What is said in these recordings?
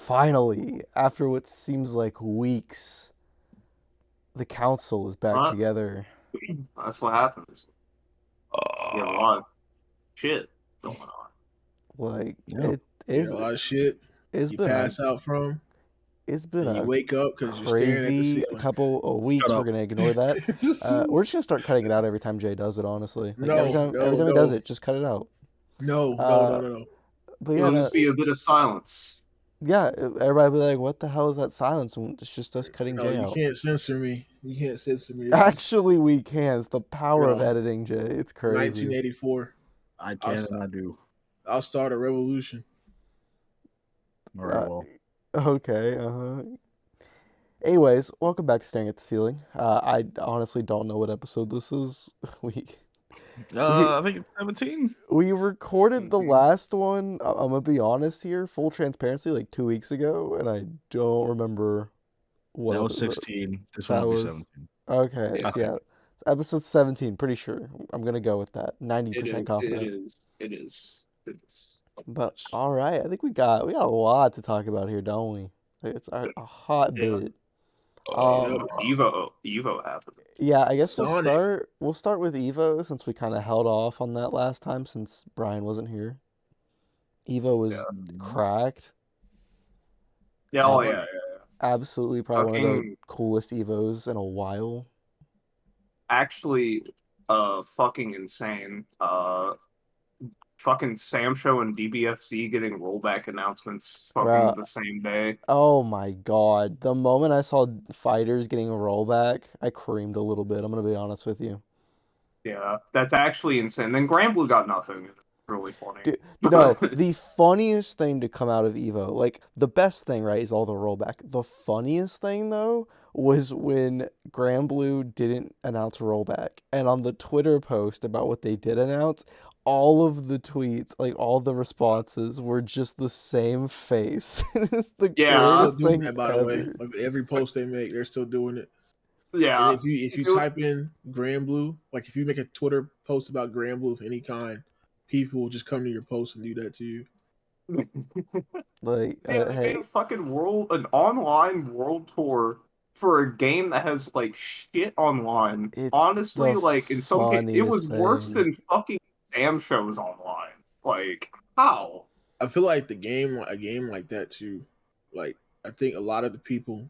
Finally, after what seems like weeks, the council is back Right? together. That's what happens. You have a lot of shit going on. Like Yeah. it You is. know, a lot of shit It's you been a. pass out from, It's been and you a wake up because you're staring at the crazy ceiling. couple of Shut weeks. We're up. gonna ignore that. We're just gonna start cutting it out every time Jay does it. Honestly, like every No, time, every no, time he does no, it, just cut it out. no, no, no, Uh, no, no. but yeah, It'll no, just be a bit of silence. yeah. Everybody be like, "What the hell is that silence?" And it's just us cutting No, Jay you out. can't censor me. You can't censor me. This is Actually, we can. It's the power of no editing, Jay. It's crazy. 1984. I I'll, can and I do. I'll start a revolution. All right, Uh, well. okay. Anyways, welcome back to Staring at the Ceiling. I honestly don't know what episode this is. We we I think it's 17. we recorded the last one. I'm gonna be honest here, full transparency, like 2 weeks ago, and I don't remember what That was episode 16. This one that will be was. 17. Okay, Yeah. so yeah, it's episode 17. Pretty sure. I'm gonna go with that. 90% confident. It is. But all right, I think we got a lot to talk about here, don't we? Like, it's a hot Yeah. bit. Yep. Evo happened. Yeah, I guess Sonic. we'll start with Evo since we kind of held off on that last time since Brian wasn't here. Evo was cracked. Yeah, Oh, yeah. Absolutely, probably one of the Fucking coolest Evos in a while. actually, fucking insane. Fucking Sam Show and DBFC getting rollback announcements Bro, fucking the same day. oh my God. The moment I saw fighters getting a rollback, I creamed a little bit. I'm gonna be honest with you. Yeah, that's actually insane. Then Grand Blue got nothing. It's really funny. Dude, no, the funniest thing to come out of Evo, like the best thing, right, is all the rollback. The funniest thing though was when Grand Blue didn't announce a rollback, and on the Twitter post about what they did announce, all of the tweets, like all the responses, were just the same face. It's the Yeah. They're still greatest doing thing that, by the way. ever. Like every post they make, they're still doing it. Yeah. And if you So- type in Grand Blue, like if you make a Twitter post about Grand Blue of any kind, people will just come to your post and do that to you. Like, Yeah, they made hey, a fucking an online world tour for a game that has like shit online. it's Honestly, the like in some cases, it was funniest worse thing. than fucking Sam shows online. Like, how? I feel like a game like that too. Like I think a lot of the people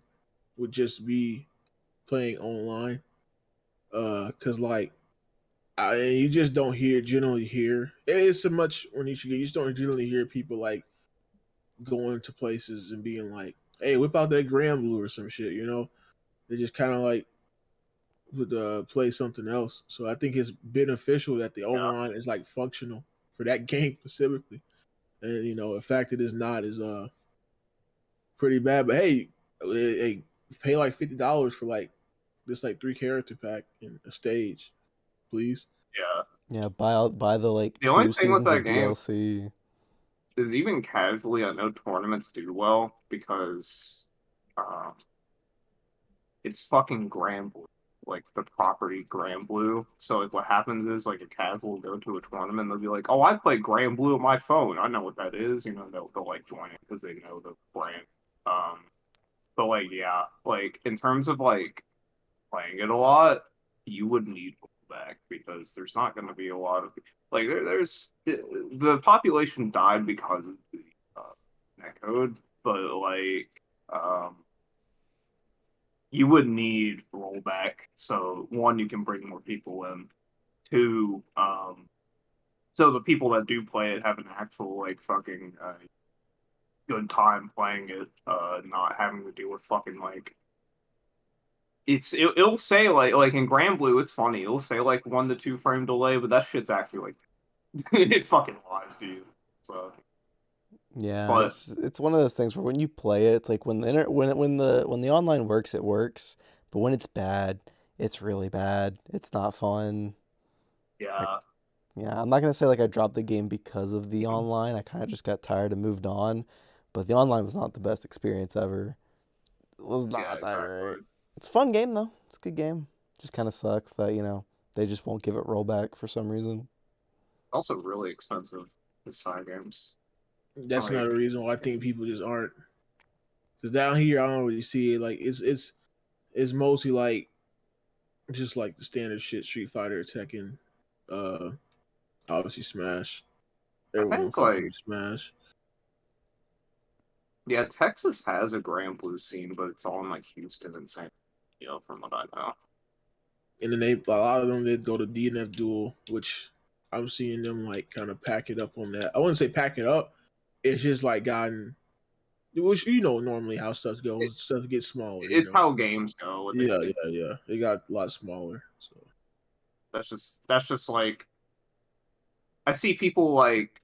would just be playing online, because like you just don't generally hear. It is so much when you just don't generally hear people like going to places and being like, "Hey, whip out that Grand Blue" or some shit. You know, they just kind of like would play something else. So I think it's beneficial that the online is like functional for that game specifically. And you know, the fact it is not is pretty bad. But hey, pay like $50 for like this like 3 character pack in a stage, please. Yeah. Yeah, buy the like The only 2 thing with seasons of that game DLC. is even casually, I know tournaments do well because it's fucking Grand Blue, like the property Grand Blue. So like what happens is like a casual will go to a tournament, they'll be like, "Oh, I play Grand Blue on my phone. I know what that is." You know, they'll like join it because they know the brand. But like yeah, like in terms of like playing it a lot, you would need back because there's not going to be a lot of like there's the population died because of the net code, but like um you would need rollback. So one, you can bring more people in. Two, so the people that do play it have an actual like fucking good time playing it, not having to deal with fucking like it'll say like in Grand Blue, it's funny. It'll say like 1 to 2 frame delay, but that shit's actually like it fucking lies to you. So, Yeah, but it's one of those things where when you play it, it's like when the when the online works, it works, but when it's bad, it's really bad. It's not fun. yeah, Yeah, I'm not gonna say like I dropped the game because of the online. I kind of just got tired and moved on, but the online was not the best experience ever. It was yeah, not that exactly. great. It's a fun game though. It's a good game. Just kind of sucks that they just won't give it rollback for some reason. Also, really expensive the side games. That's Like, not a reason why I think people just aren't Because down here, I don't really see it. Like it's mostly like just like the standard shit: Street Fighter, Tekken, uh, obviously Smash. I Everyone think fucking like Smash. yeah, Texas has a Grand Blue scene, but it's all in like Houston and San Diego, from what I know. And then a lot of them they go to DNF Duel, which I'm seeing them like kind of pack it up on that. I wouldn't say pack it up. It's just like gotten, which normally how stuff It, goes, stuff gets smaller. it's how games go. Yeah, yeah, yeah. It got a lot smaller. So That's just like I see people like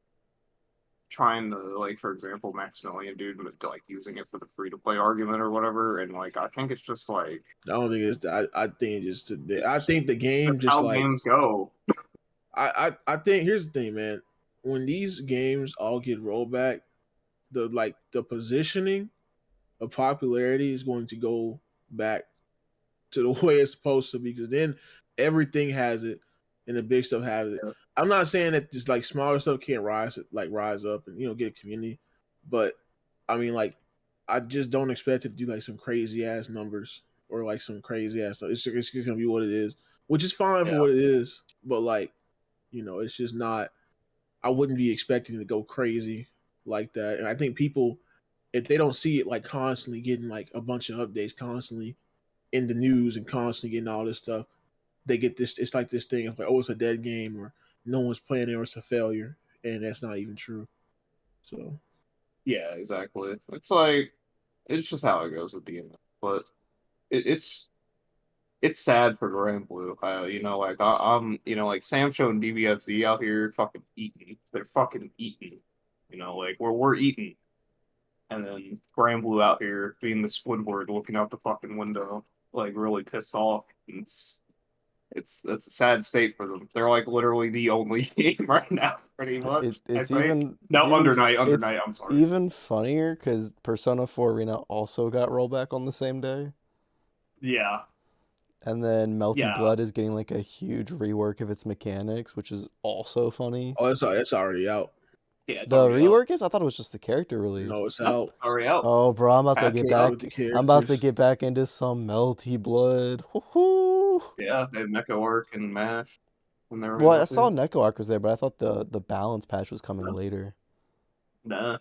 trying to like, for example, Maximilian dude, but like using it for the free to play argument or whatever, and like I think it's just like I don't think it's. I think it's just. I think the game that's just how like. games go. I think here's the thing, man. When these games all get rolled back, the positioning of popularity is going to go back to the way it's supposed to be, because then everything has it and the big stuff has it. Yeah. I'm not saying that just like smaller stuff can't rise up and get a community, but I mean like I just don't expect it to do like some crazy ass numbers or like some crazy ass stuff. It's just gonna be what it is, which is fine for Yeah. what it is, but like it's just not. I wouldn't be expecting to go crazy like that, and I think people, if they don't see it like constantly getting like a bunch of updates constantly in the news and constantly getting all this stuff, they get this. It's like this thing of like, oh, it's a dead game, or no one's playing it, or it's a failure, and that's not even true. So Yeah, exactly. It's like it's just how it goes with the internet, but it's sad for Grand Blue. Like I'm, like Samsho and DBFZ out here fucking eating. They're fucking eating. Like we're eating, and then Grand Blue out here being the Squidward looking out the fucking window, like really pissed off. It's a sad state for them. They're like literally the only game right now, pretty much. It, I it's think. even it's No, even Under it's Night. I'm sorry. even funnier because Persona 4 Arena also got rollback on the same day, Yeah, and then Melty yeah, Blood is getting like a huge rework of its mechanics, which is also funny. oh, it's already out. yeah. It's The already out. rework is? I thought it was just the character release. No, it's Nope, out. it's already out. Oh, bro, I'm about to Patch get it back. out. With the I'm about to characters. get back into some Melty Blood. Woohoo! Yeah, they have Mecha Arc and Mash when they were Well, I out saw there. Neko Arc was there, but I thought the balance patch was coming later. Nah,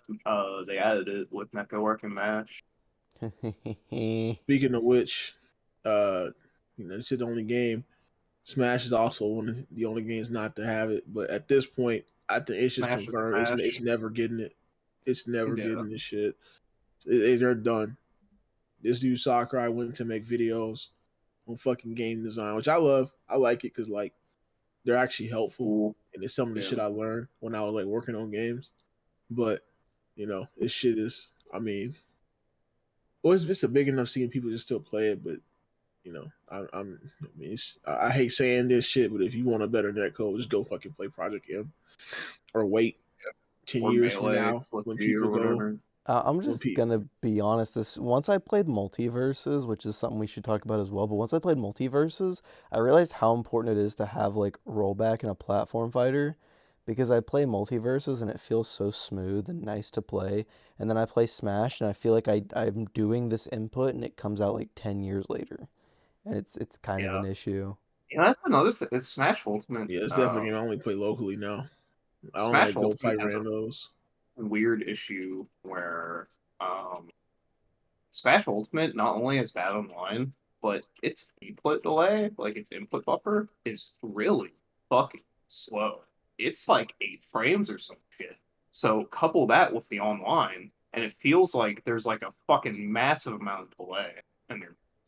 they added it with Mecha Arc and Mash. Speaking of which, it's the only game. Smash is also one of the only games not to have it. But at this point, I think it's just Smash is confirmed. It's Smash. never getting it. It's never Yeah. getting this shit. They're done. This dude Sakurai went to make videos on fucking game design, which I love. I like it because like they're actually helpful, Cool. and it's some of the Yeah. shit I learned when I was like working on games. But this shit is. I mean, well, it's a big enough scene people just still play it, but I hate saying this shit, but if you want a better netcode, just go fucking play Project M, or wait 10 Or years from Melee, now Split when P people or go. whatever. I'm When just people, gonna be honest. Once I played MultiVersus, which is something we should talk about as well. But once I played MultiVersus, I realized how important it is to have like rollback in a platform fighter, because I play MultiVersus and it feels so smooth and nice to play. And then I play Smash and I feel like I'm doing this input and it comes out like 10 years later, and it's kind of Yeah. an issue. That's another thing. It's Smash Ultimate. yeah, it's definitely gonna only play locally now. I don't Smash like go Ultimate fight has a randos. weird issue where Smash Ultimate not only is bad online, but its input delay, like its input buffer, is really fucking slow. It's like 8 frames or some shit. So couple that with the online, and it feels like there's like a fucking massive amount of delay. And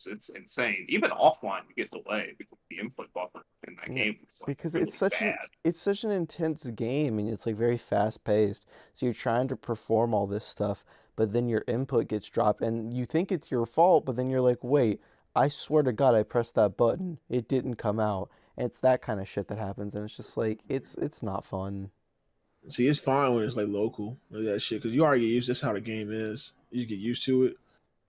it's insane. Even offline, you get delay because the input buffer in that Yeah, game is like because really it's bad. such an intense game and it's like very fast paced. So you're trying to perform all this stuff, but then your input gets dropped and you think it's your fault, but then you're like, "Wait, I swear to God I pressed that button. It didn't come out." And it's that kind of shit that happens and it's just like it's not fun. See, it's fine when it's like local, like that shit, because you already get used. That's how the game is. You just get used to it.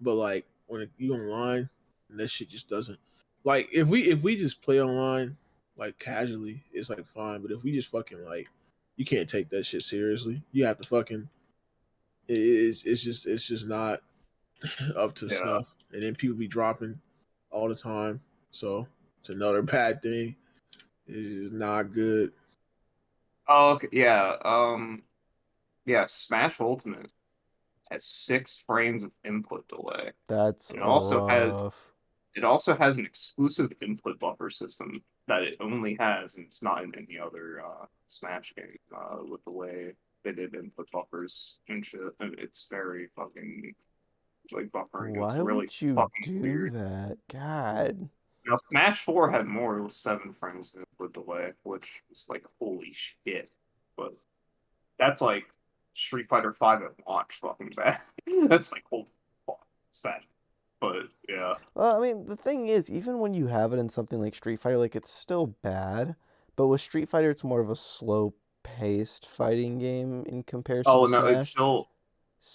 But like when you online, and that shit just doesn't. Like if we just play online like casually, it's like fine. But if we just fucking like, you can't take that shit seriously. You have to fucking. It's just not. up to Yeah. snuff, and then people be dropping all the time. So it's another bad thing. It's not good. Oh, okay. Yeah. Yeah. Smash Ultimate has 6 frames of input delay, That's and rough. it also has an exclusive input buffer system that it only has, and it's not in any other Smash game. With the way they did input buffers and shit, and it's very fucking like buffering. It's Why really would you fucking do weird. that? God. Now, Smash 4 had more, it was 7 frames of input delay, which is like holy shit. But that's like Street Fighter 5 at launch fucking bad. That's like holy fuck, Smash. But yeah. Well, I mean, the thing is, even when you have it in something like Street Fighter, like it's still bad. But with Street Fighter, it's more of a slow-paced fighting game in comparison Oh to no, it's Smash. still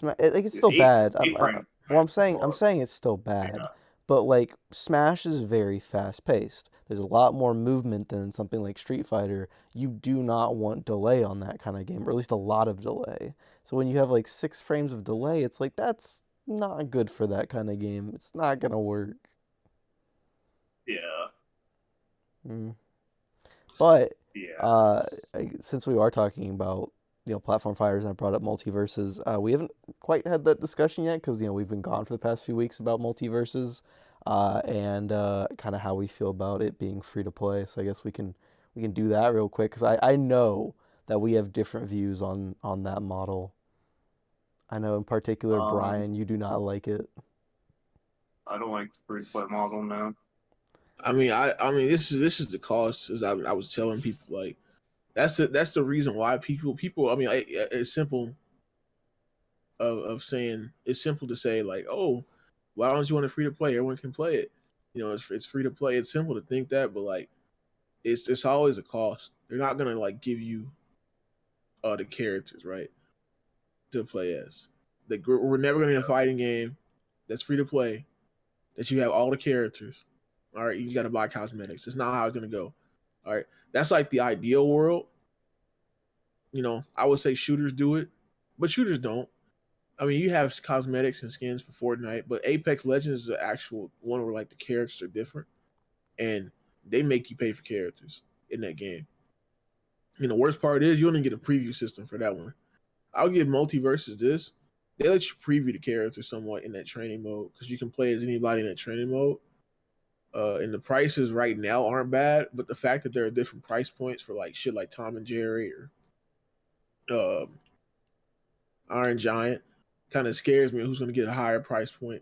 Like it's still eight bad. eight frames Well, max is I'm hard. saying it's still bad. Yeah. But like Smash is very fast-paced. There's a lot more movement than something like Street Fighter. You do not want delay on that kind of game, or at least a lot of delay. So when you have like 6 frames of delay, it's like that's not good for that kind of game. It's not gonna work. Yeah. Mm. But Yeah. since we are talking about platform fighters and I brought up MultiVersus, we haven't quite had that discussion yet because we've been gone for the past few weeks about MultiVersus, and kind of how we feel about it being free to play. So I guess we can do that real quick because I know that we have different views on that model. I know in particular, Um, Brian, you do not like it. I don't like the free to play model now. I mean, this is the cost. As I was telling people, like that's the reason why people. I mean, it's simple of saying it's simple to say like, oh, why don't you want it free to play? Everyone can play it. It's free to play. It's simple to think that, but like it's always a cost. They're not gonna like give you the characters right to play as. We're never gonna get a fighting game that's free to play that you have all the characters. All right, you got to buy cosmetics. It's not how it's gonna go. All right, that's like the ideal world. I would say shooters do it, but shooters don't. I mean, you have cosmetics and skins for Fortnite, but Apex Legends is the actual one where like the characters are different, and they make you pay for characters in that game. The worst part is you only get a preview system for that one. I'll give MultiVersus this. They let you preview the character somewhat in that training mode because you can play as anybody in that training mode. And the prices right now aren't bad, but the fact that there are different price points for like shit like Tom and Jerry or um, Iron Giant kind of scares me. Who's going to get a higher price point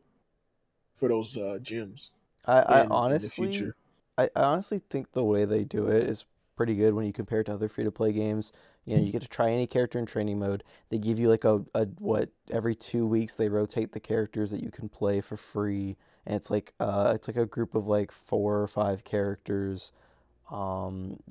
for those gyms I, I in the honestly, future? I honestly think the way they do it is pretty good when you compare it to other free-to-play games. You get to try any character in training mode. They give you like a what every 2 weeks they rotate the characters that you can play for free, and it's like a group of like 4 or 5 characters.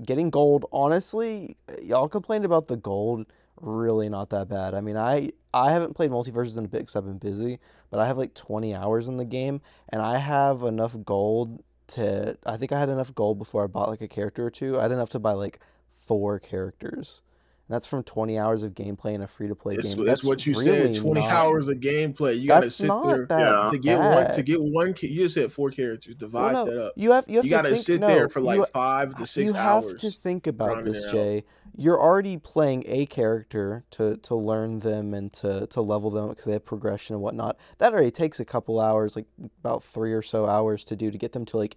Getting gold, honestly, y'all complained about the gold. Really not that bad. I mean, I haven't played MultiVersus in a bit because I've been busy, but I have like 20 hours in the game, and I have enough gold to. I think I had enough gold before I bought like a character or two. I had enough to buy like 4 characters. And that's from 20 hours of gameplay in a free to play It's, game. it's That's what you said. really 20 not. hours of gameplay. You got to That's sit not there that Yeah. to get one. To bad. get one, you just said 4 characters. Well, Divide no, that up. you have You to got to think. sit there No, for like 5 to 6 you have to hours think about grinding this, it out. Jay. You're already playing a character to learn them and to level them because they have progression and whatnot. That already takes a couple hours, like about 3 or so hours to do to get them to like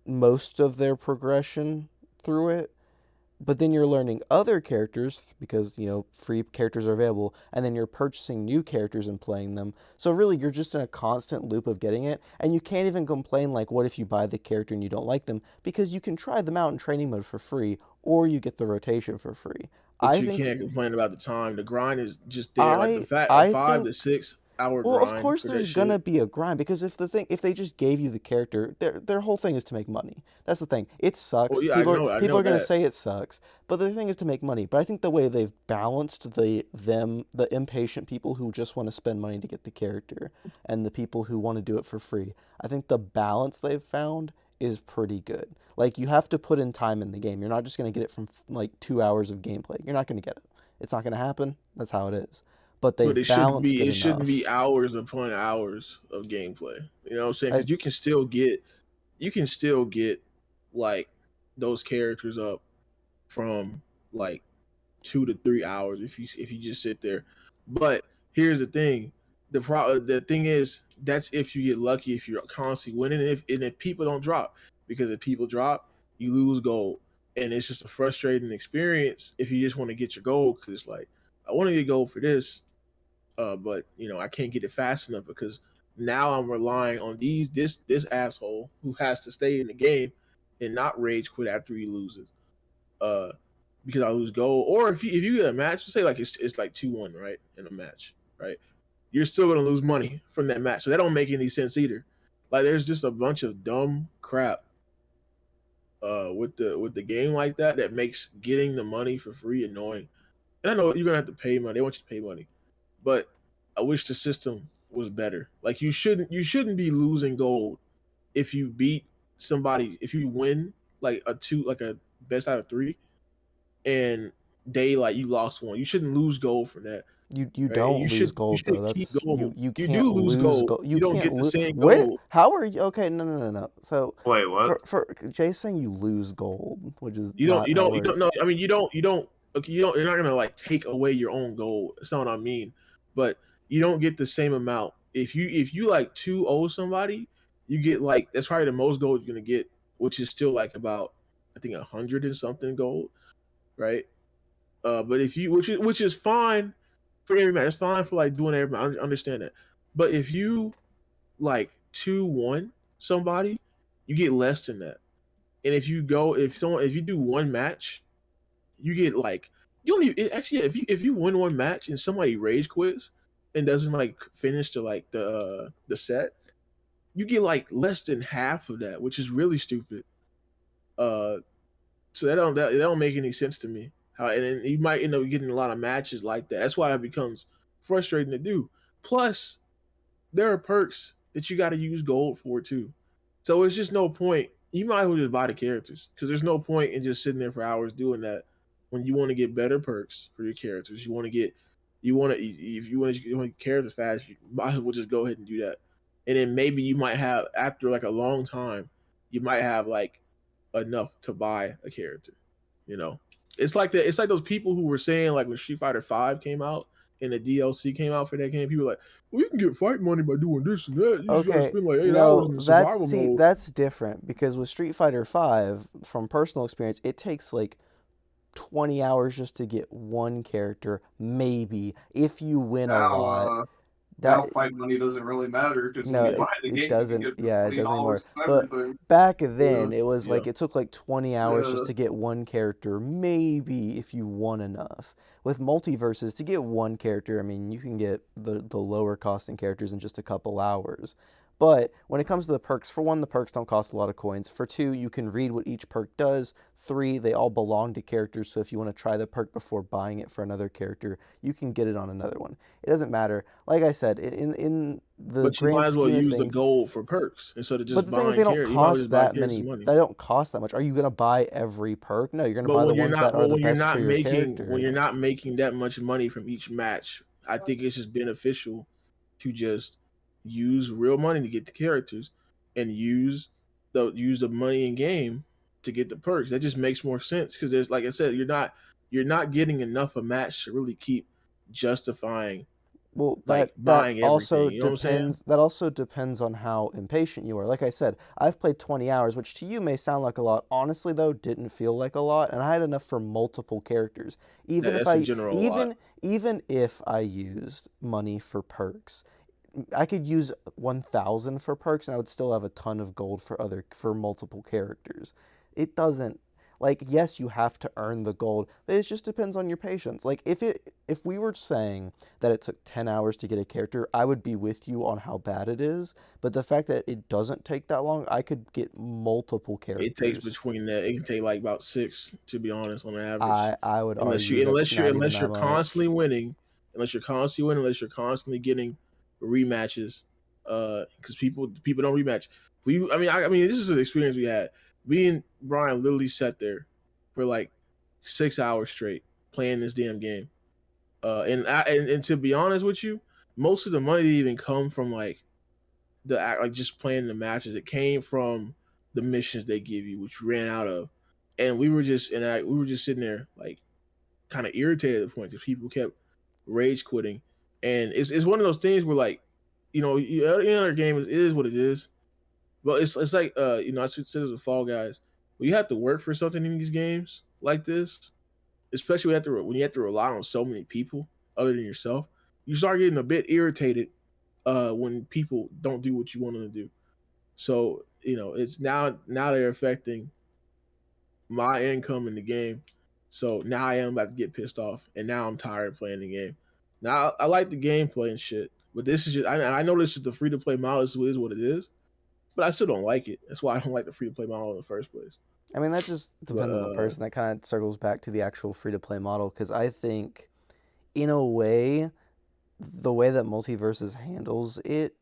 most of their progression through it. But then you're learning other characters because free characters are available, and then you're purchasing new characters and playing them. So really you're just in a constant loop of getting it, and you can't even complain like what if you buy the character and you don't like them, because you can try them out in training mode for free, or you get the rotation for free. But I you think can't complain about the time. The grind is just there. Like the I fact a I 5 to 6 hour well, of grind course for that there's gonna shit. be a grind because if they just gave you the character, their whole thing is to make money. That's the thing. It Oh sucks. yeah, I People know are gonna that. say it sucks, but their thing is to make money. But I think the way they've balanced the impatient people who just want to spend money to get the character and the people who want to do it for free. I think the balance they've found is pretty good. Like you have to put in time in the game. You're not just gonna get it from like 2 hours of gameplay. You're not gonna get it. It's not gonna happen. That's how it is. but they've But it shouldn't balanced be. it It shouldn't be enough. hours upon hours of gameplay. You know what I'm saying? I, Because you can still get like those characters up from like 2 to 3 hours if you just sit there. But here's the thing: the thing is that's if you get lucky, if you're constantly winning, and if people don't drop, because if people drop, you lose gold, and it's just a frustrating experience if you just want to get your gold because like I want to get gold for this, but I can't get it fast enough because now I'm relying on this asshole who has to stay in the game and not rage quit after he loses. Uh, because I lose gold, or if you get a match, say like it's like 2-1 right in a match, right? You're still gonna lose money from that match, so that don't make any sense either. Like there's just a bunch of dumb crap with the game like that makes getting the money for free annoying. And I know you're gonna have to pay money. They want you to pay money, but I wish the system was better. Like you shouldn't be losing gold if you beat somebody, if you win like a best out of three, and they like you lost one. You shouldn't lose gold from that, you right? And don't you lose should you gold though. should keep That's gold. you You do can't lose lose gold. gold. You You don't can't get the lose. same Where? gold. How are you? Okay, no. So Wait, what? for Jay's saying you lose gold, which is You don't not you how it don't you don't works. know. I mean you don't okay, you're not gonna like take away your own gold. That's not what I mean. But you don't get the same amount. If you like 2-0 somebody, you get like that's probably the most gold you're gonna get, which is still like about I think 100 and something gold, right? But if you which is fine for every match. It's fine for like doing every match. I understand that. But if you like 2-1 somebody, you get less than that. And if you do one match, you get like you don't even actually if you win one match and somebody rage quits and doesn't like finish the set, you get like less than half of that, which is really stupid. Uh, so that don't make any sense to me. How and then you might end up getting a lot of matches like that. That's why it becomes frustrating to do. Plus, there are perks that you got to use gold for too. So it's just no point. You might as well just buy the characters because there's no point in just sitting there for hours doing that when you want to get better perks for your characters. You want to, if you want to get characters fast, you might as well just go ahead and do that. And then maybe you might have after like a long time, you might have like enough to buy a character. You know, it's like that. It's like those people who were saying like when Street Fighter Five came out and the DLC came out for that game, people were like, well, you can get fight money by doing this and that. You just gotta Okay, spend like 8 hours no, in the survival mode. that's different because with Street Fighter 5, from personal experience, it takes like 20 hours just to get one character, maybe if you win a Now, lot. now That fight money doesn't really matter because when no, you it, buy the it game, you can doesn't. get for Yeah, it twenty doesn't anymore. dollars But everything. back Yeah, then, it was Yeah, like it took like 20 hours just yeah. to get one character, maybe if you won enough. With MultiVersus, to get one character, I mean, you can get the lower costing characters in just a couple hours. But when it comes to the perks, for one, the perks don't cost a lot of coins. For two, you can read what each perk does. Three, they all belong to characters, so if you want to try the perk before buying it for another character, you can get it on another one. It doesn't matter. Like I said, in the but you grand might as well scheme of use the things, gold for perks instead of but just the thing is, buying they don't characters. You might as well cost just buy that characters many. and money. They don't cost that much. Are you gonna buy every perk? No, you're gonna But buy the ones that are the when you're best for not your making when character. you're not making that much money from each match, I think it's just beneficial to just use real money to get the characters and use the money in game to get the perks. That just makes more sense because there's like I said, you're not getting enough a match to really keep justifying Well, like that buying everything. also You know what I'm saying? depends. That also depends on how impatient you are. Like I said, I've played 20 hours, which to you may sound like a lot. Honestly, though, didn't feel like a lot, and I had enough for multiple characters. That, Even if that's in I general a lot. even if I used money for perks, I could use 1,000 for perks, and I would still have a ton of gold for multiple characters. It doesn't like yes, you have to earn the gold, but it just depends on your patience. Like if we were saying that it took 10 hours to get a character, I would be with you on how bad it is. But the fact that it doesn't take that long, I could get multiple It takes characters. between that. It can take like about 6, to be honest, on average. I would Unless argue you that's unless you're not even unless that you're much. constantly winning, unless you're constantly getting rematches. Because people don't rematch. I mean, this is an experience we had. Me and Brian literally sat there for like 6 hours straight playing this damn game, And to be honest with you, most of the money didn't even come from like just playing the matches. It came from the missions they give you, which we ran out of, and we were just sitting there like kind of irritated at the point because people kept rage quitting, and it's one of those things where like other game it is what it is, but it's like I said this with Fall Guys, when you have to work for something in these games like this, especially when you have to rely on so many people other than yourself, you start getting a bit irritated when people don't do what you want them to do. So it's now they're affecting my income in the game. So now I am about to get pissed off, and now I'm tired of playing the game. Now I like the gameplay and shit, but this is just I know this is the free to play model. This is what it is, but I still don't like it. That's why I don't like the free to play model in the first place. I mean, that just depends on the But person. That kind of circles back to the actual free to play model because I think, in a way, the way that MultiVersus handles it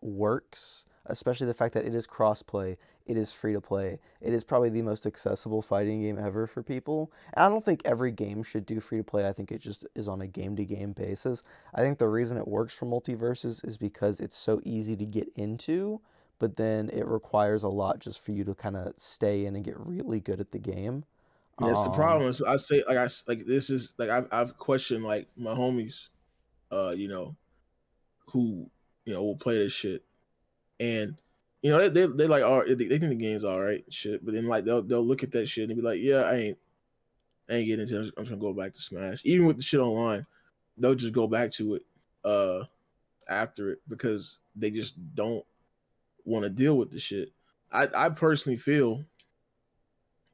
works, especially the fact that it is crossplay, it is free to play, it is probably the most accessible fighting game ever for people. And I don't think every game should do free to play. I think it just is on a game to game basis. I think the reason it works for MultiVersus is because it's so easy to get into, but then it requires a lot just for you to kind of stay in and get really good at the game. that's the problem. I say like this is like I've questioned like my homies, who will play this shit, and they like they think the game's all right shit, but then like they'll look at that shit and be like, yeah, I ain't getting into it. I'm just gonna go back to Smash. Even with the shit online, they'll just go back to it after it because they just don't want to deal with the shit. I personally feel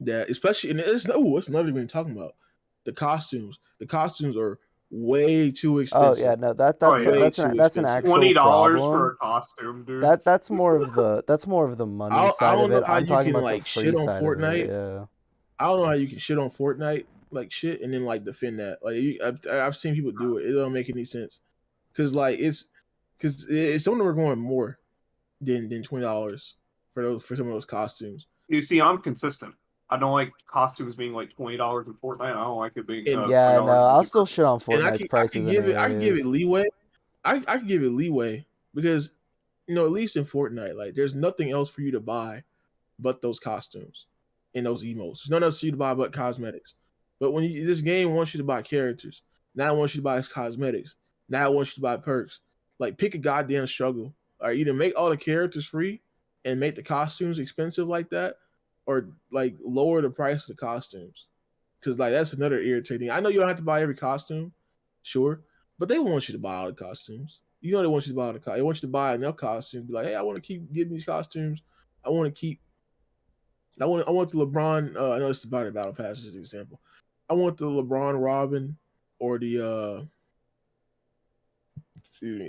that, especially, and it's not even talking about the costumes. The costumes are way too Oh expensive. yeah, no, Oh, yeah. that's an expensive. actual $20 for problem. a costume, dude. That's more of the money I side don't of know it. how I'm you talking can about the like free shit on side of it. Fortnite. Yeah. I don't know how you can shit on Fortnite like shit and then like defend that. Like I've seen people do it. It don't make any sense because it's some of them are going more than $20 for some of those costumes. You see, I'm consistent. I don't like costumes being like $20 in Fortnite. I don't like it being And Yeah, no, I'll $20. still shit on and Fortnite's prices anyways. I can give it leeway. I can give it leeway because at least in Fortnite, like there's nothing else for you to buy but those costumes and those emotes. There's nothing else for you to buy but cosmetics. But when this game wants you to buy characters, now it wants you to buy cosmetics. Now it wants you to buy perks. Like pick a goddamn struggle. Or either make all the characters free and make the costumes expensive like that, or like lower the price of the costumes. Because like that's another irritating. I know you don't have to buy every costume, sure, but they want you to buy all the costumes. They want you to buy all the They want you to buy enough costumes. Be like, hey, I want to keep getting these costumes. I want to keep. I want the LeBron. I know it's about the battle pass as an example. I want the LeBron Robin or the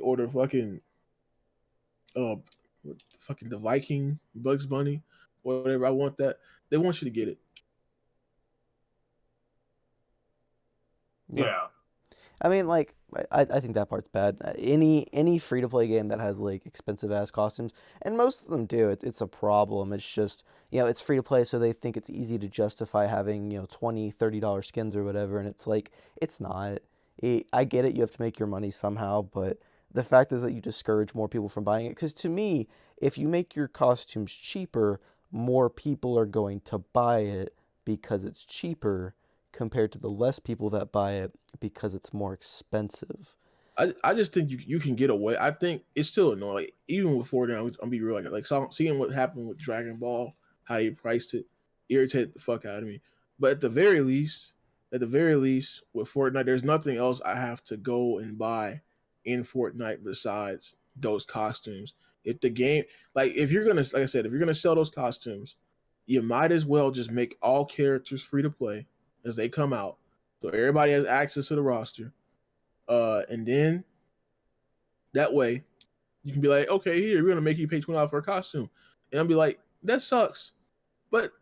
or the fucking the Viking Bugs Bunny, whatever. I want that. They want you to get it. Yeah. I mean, like, I think that part's bad. Any free to play game that has like expensive ass costumes, and most of them do, it's a problem. It's just it's free to play, so they think it's easy to justify having $20-$30 skins or whatever, and it's like it's not. I get it, you have to make your money somehow, but the fact is that you discourage more people from buying it. Because to me, if you make your costumes cheaper, more people are going to buy it because it's cheaper compared to the less people that buy it because it's more expensive. I just think you can get away. I think it's still annoying. Like, even with Fortnite, I'm be real. Like seeing what happened with Dragon Ball, how he priced it, irritated the fuck out of me. But at the very least, with Fortnite, there's nothing else I have to go and buy in Fortnite besides those costumes. If the game, if you're gonna, like I said, if you're gonna sell those costumes, you might as well just make all characters free to play as they come out, so everybody has access to the roster. And then that way you can be like, okay, here we're gonna make you pay $20 for a costume, and I'll be like, that sucks, but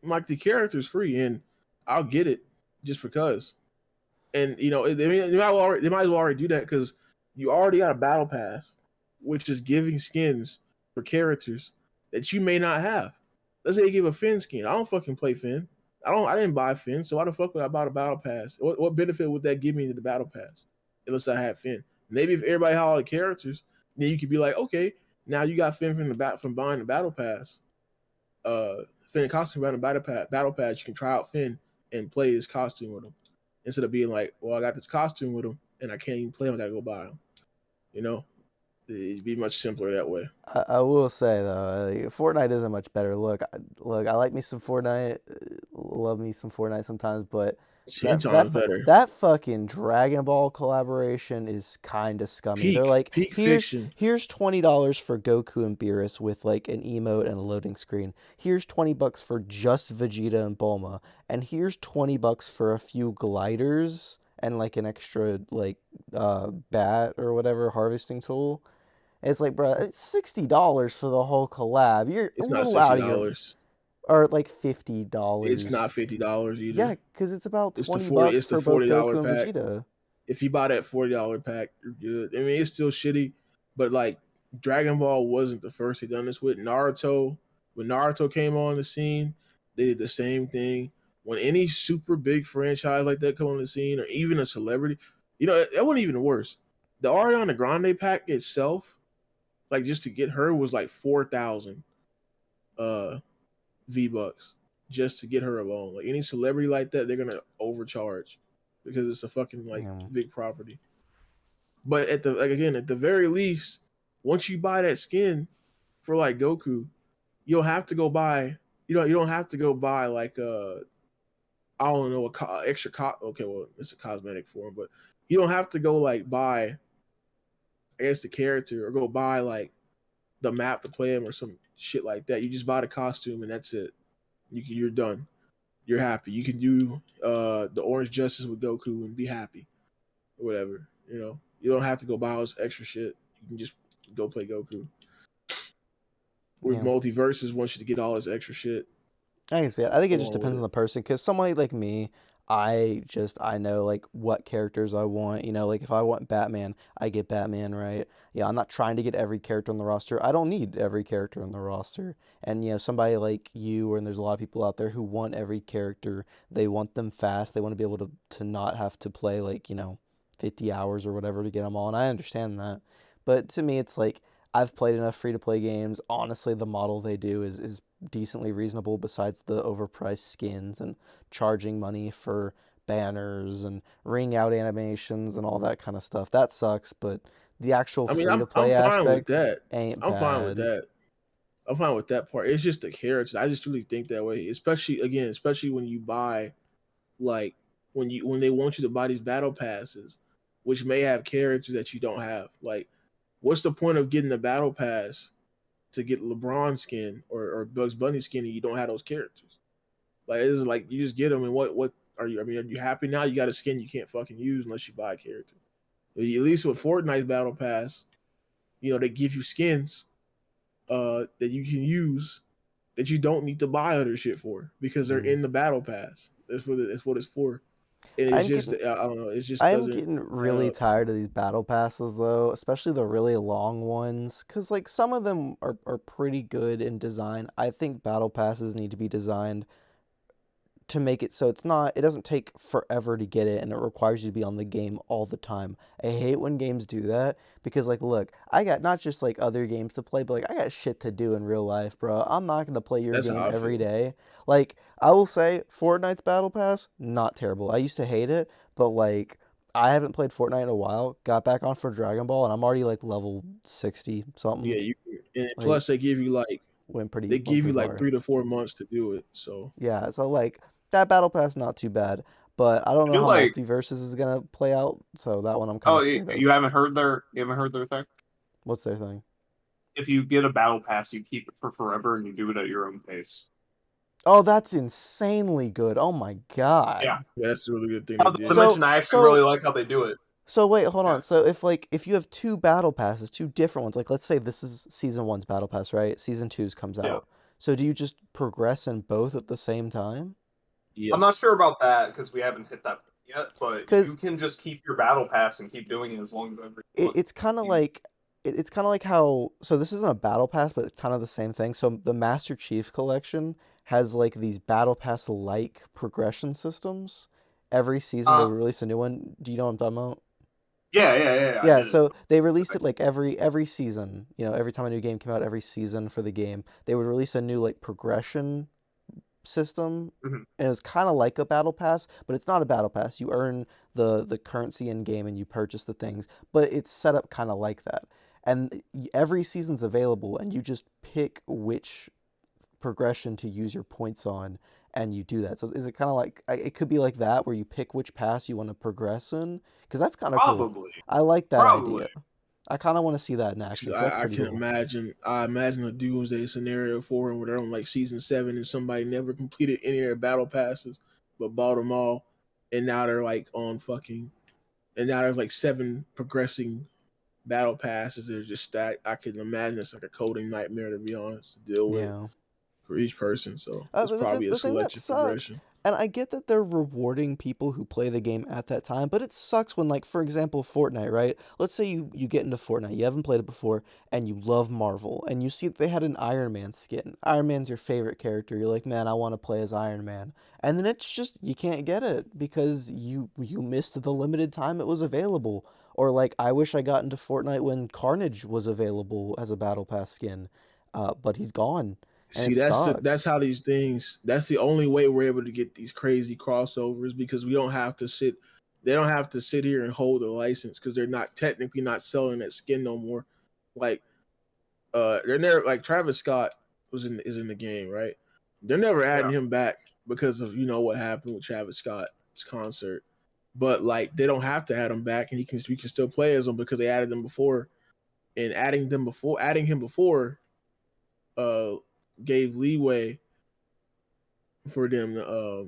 like the character's free, and I'll get it just because. And they might as well already do that because you already got a battle pass, which is giving skins for characters that you may not have. Let's say they give a Finn skin. I don't fucking play Finn. I didn't buy Finn, so why the fuck would I buy the battle pass? What benefit would that give me to the battle pass? Unless I had Finn. Maybe if everybody had all the characters, then you could be like, okay, now you got Finn from buying the battle pass. Finn costume around the battle pass, you can try out Finn and play his costume with him. Instead of being like, well, I got this costume with him and I can't even play him, I gotta go buy him. You know? It'd be much simpler that way. I will say though, Fortnite isn't much better. Look, I like me some Fortnite, love me some Fortnite sometimes, but Better. that fucking Dragon Ball collaboration is kind of scummy. They're like, peak fiction. Here's $20 for Goku and Beerus with like an emote and a loading screen. Here's $20 for just Vegeta and Bulma, and here's $20 for a few gliders and like an extra like bat or whatever harvesting tool. It's like, bro, it's $60 for the whole collab. You're It's a not little out of your, $60. or like $50. It's not $50 either. Yeah, because it's about It's $20 it's the for both $40 Goku and pack. Vegeta. If you buy that $40 pack, you're good. I mean, it's still shitty, but like Dragon Ball wasn't the first they done this with. Naruto, when Naruto came on the scene, they did the same thing. When any super big franchise like that come on the scene, or even a celebrity, that wasn't even worse. The Ariana Grande pack itself, like just to get her was like 4,000 V-Bucks just to get her alone. Like any celebrity like that, they're gonna overcharge because it's a fucking like big property. But at the very least, once you buy that skin for like Goku, you don't have to go buy. You don't have to go buy like I don't know okay, well it's a cosmetic form, but you don't have to go like buy, I guess, the character or go buy like the map to play him or some shit like that. You just buy the costume and that's it. You're done. You're happy. You can do the Orange Justice with Goku and be happy, or whatever. You don't have to go buy all this extra shit. You can just go play Goku. With MultiVersus wants you to get all this extra shit. I can see it. I think it just depends on the person, because somebody like me, I know like what characters I want. Like if I want Batman, I get Batman, right? Yeah, I'm not trying to get every character on the roster. I don't need every character on the roster. And somebody like you, and there's a lot of people out there who want every character. They want them fast. They want to be able to not have to play like 50 hours or whatever to get them all. And I understand that. But to me, it's like I've played enough free-to-play games. Honestly, the model they do is decently reasonable, besides the overpriced skins and charging money for banners and ring out animations and all that kind of stuff. That sucks, but the actual free-to-play aspect ain't bad. I'm fine with that. I'm fine with that part. It's just the characters. I just really think that way, especially when you buy, like when they want you to buy these battle passes, which may have characters that you don't have. Like, what's the point of getting the battle pass to get LeBron skin or Bugs Bunny skin and you don't have those characters? Like, it's like you just get them, and what are you? I mean, are you happy now? You got a skin you can't fucking use unless you buy a character. At least with Fortnite's battle pass, they give you skins that you can use that you don't need to buy other shit for because they're in the battle pass. That's what it's for. And it's I don't know. It's just. I'm getting really tired of these battle passes, though, especially the really long ones, because like some of them are pretty good in design. I think battle passes need to be designed to make it so it doesn't take forever to get it, and it requires you to be on the game all the time. I hate when games do that, because like, look, I got not just like other games to play, but like I got shit to do in real life, bro. I'm not gonna play your game every day. Like, I will say Fortnite's battle pass, not terrible. I used to hate it, but like I haven't played Fortnite in a while. Got back on for Dragon Ball, and I'm already like level 60 something. Yeah, and plus they give you like went pretty. They give you like far. 3 to 4 months to do it. So yeah, so like that battle pass not too bad, but I don't know how MultiVersus is gonna play out. So that one I'm kind of scared of. You haven't heard their thing? What's their thing? If you get a battle pass, you keep it for forever, and you do it at your own pace. Oh, that's insanely good. Oh my god. Yeah, that's a really good thing. I actually really like how they do it. So wait, hold on. So if you have 2 battle passes, 2 different ones, like let's say this is season 1's battle pass, right? Season 2's comes out. So do you just progress in both at the same time? Yeah. I'm not sure about that because we haven't hit that yet, but you can just keep your battle pass and keep doing it as long as it's kind of like it's kind of like how, so this isn't a battle pass, but it's kind of the same thing. So the Master Chief Collection has like these battle pass like progression systems. Every season they Uh, would release a new one. Do you know what I'm talking about? yeah, I Yeah, did it. so they released it like every season. You know, every time a new game came out, every season for the game, they would release a new like progression system, Mhm. and it was kind of like a battle pass, but it's not a battle pass. You earn the currency in game and you purchase the things, but it's set up kind of like that. And every season's available, and you just pick which progression to use your points on, and you do that. So is it kind of like it could be like that where you pick which pass you want to progress in? Because that's kind of cool. Probably, I like that probably. idea. I kind of want to see that in action because that's I pretty can cool. imagine. I imagine a doomsday scenario for him where they're on like season 7 and somebody never completed any of their battle passes but bought them all, and now they're like on fucking, and now there's like 7 progressing battle passes that are just stacked. I can imagine it's like a coding nightmare to be honest to deal with Yeah. for each person. So it's But probably a the thing that selective sucks, progression. and I get that they're rewarding people who play the game at that time, but it sucks when, like, for example, Fortnite, right? Let's say you get into Fortnite, you haven't played it before, and you love Marvel, and you see that they had an Iron Man skin. Iron Man's your favorite character. You're like, man, I want to play as Iron Man. And then it's just, you can't get it because you missed the limited time it was available. Or, like, I wish I got into Fortnite when Carnage was available as a Battle Pass skin, but he's gone, and it See, that's sucks. how these things. That's the only way we're able to get these crazy crossovers because we don't have to sit. They don't have to sit here and hold a license because they're not technically not selling that skin no more. Like, they're never like Travis Scott is in the game, right? They're never Yeah. adding him back because of what happened with Travis Scott's concert. But like, they don't have to add him back, and we can still play as him because they added them before, and adding him before uh gave leeway for them to,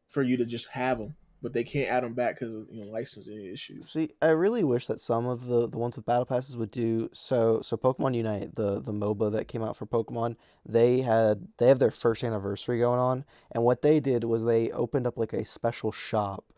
for you to just have them, but they can't add them back because of licensing issues. See, I really wish that some of the ones with battle passes would do so. So Pokemon Unite, the MOBA that came out for Pokemon, they have their first anniversary going on, and what they did was they opened up like a special shop,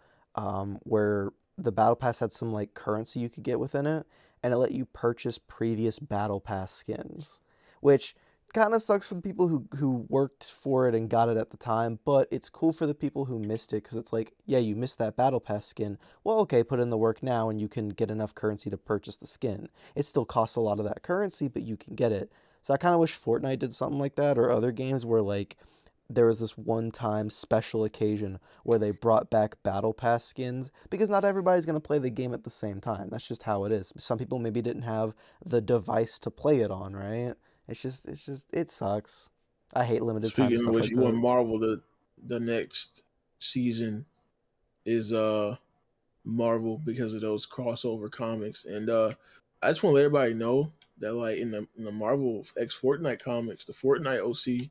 where the battle pass had some like currency you could get within it, and it let you purchase previous battle pass skins, which kind of sucks for the people who worked for it and got it at the time, but it's cool for the people who missed it because it's like, yeah, you missed that battle pass skin. Well, okay, put in the work now and you can get enough currency to purchase the skin. It still costs a lot of that currency, but you can get it. So I kind of wish Fortnite did something like that, or other games where like there was this one-time special occasion where they brought back battle pass skins, because not everybody's going to play the game at the same time. That's just how it is. Some people maybe didn't have the device to play it on, right? It sucks. I hate limited time Speaking of stuff which, like you want that. Marvel the next season is Marvel because of those crossover comics, and I just want to let everybody know that like in the Marvel X Fortnite comics, the Fortnite OC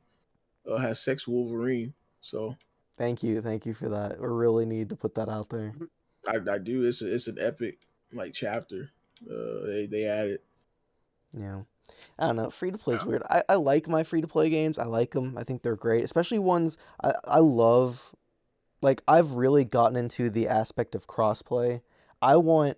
has sex Wolverine. So Thank you for that. We really need to put that out there. I do. It's an epic like chapter. They added. Yeah. I don't know. Free to play is Yeah. weird. I like my free to play games. I like them. I think they're great, especially ones I love. Like, I've really gotten into the aspect of crossplay. I want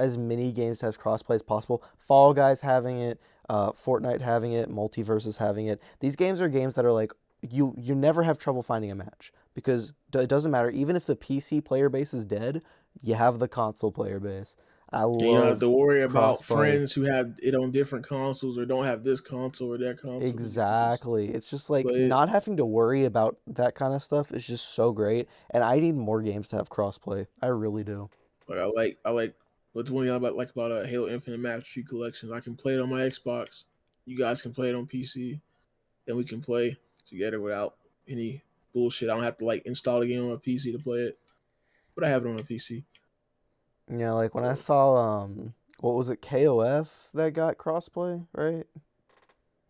as many games to have crossplay as possible. Fall Guys having it, Fortnite having it, MultiVersus having it. These games are games that are like, you never have trouble finding a match because it doesn't matter. Even if the PC player base is dead, you have the console player base. I And you don't have to love worry about crossplay. friends who have it on different consoles or don't have this console or that console because you can just Exactly. It's just like play it. not having to worry about that kind of stuff is just so great. And I need more games to have crossplay. I really do. Like I like what's one thing I like about a Halo Infinite Master Chief Collection. I can play it on my Xbox. You guys can play it on PC, and we can play together without any bullshit. I don't have to like install the game on my PC to play it, but I have it on my PC. Yeah, like when I So saw what was it, KOF that got crossplay, right?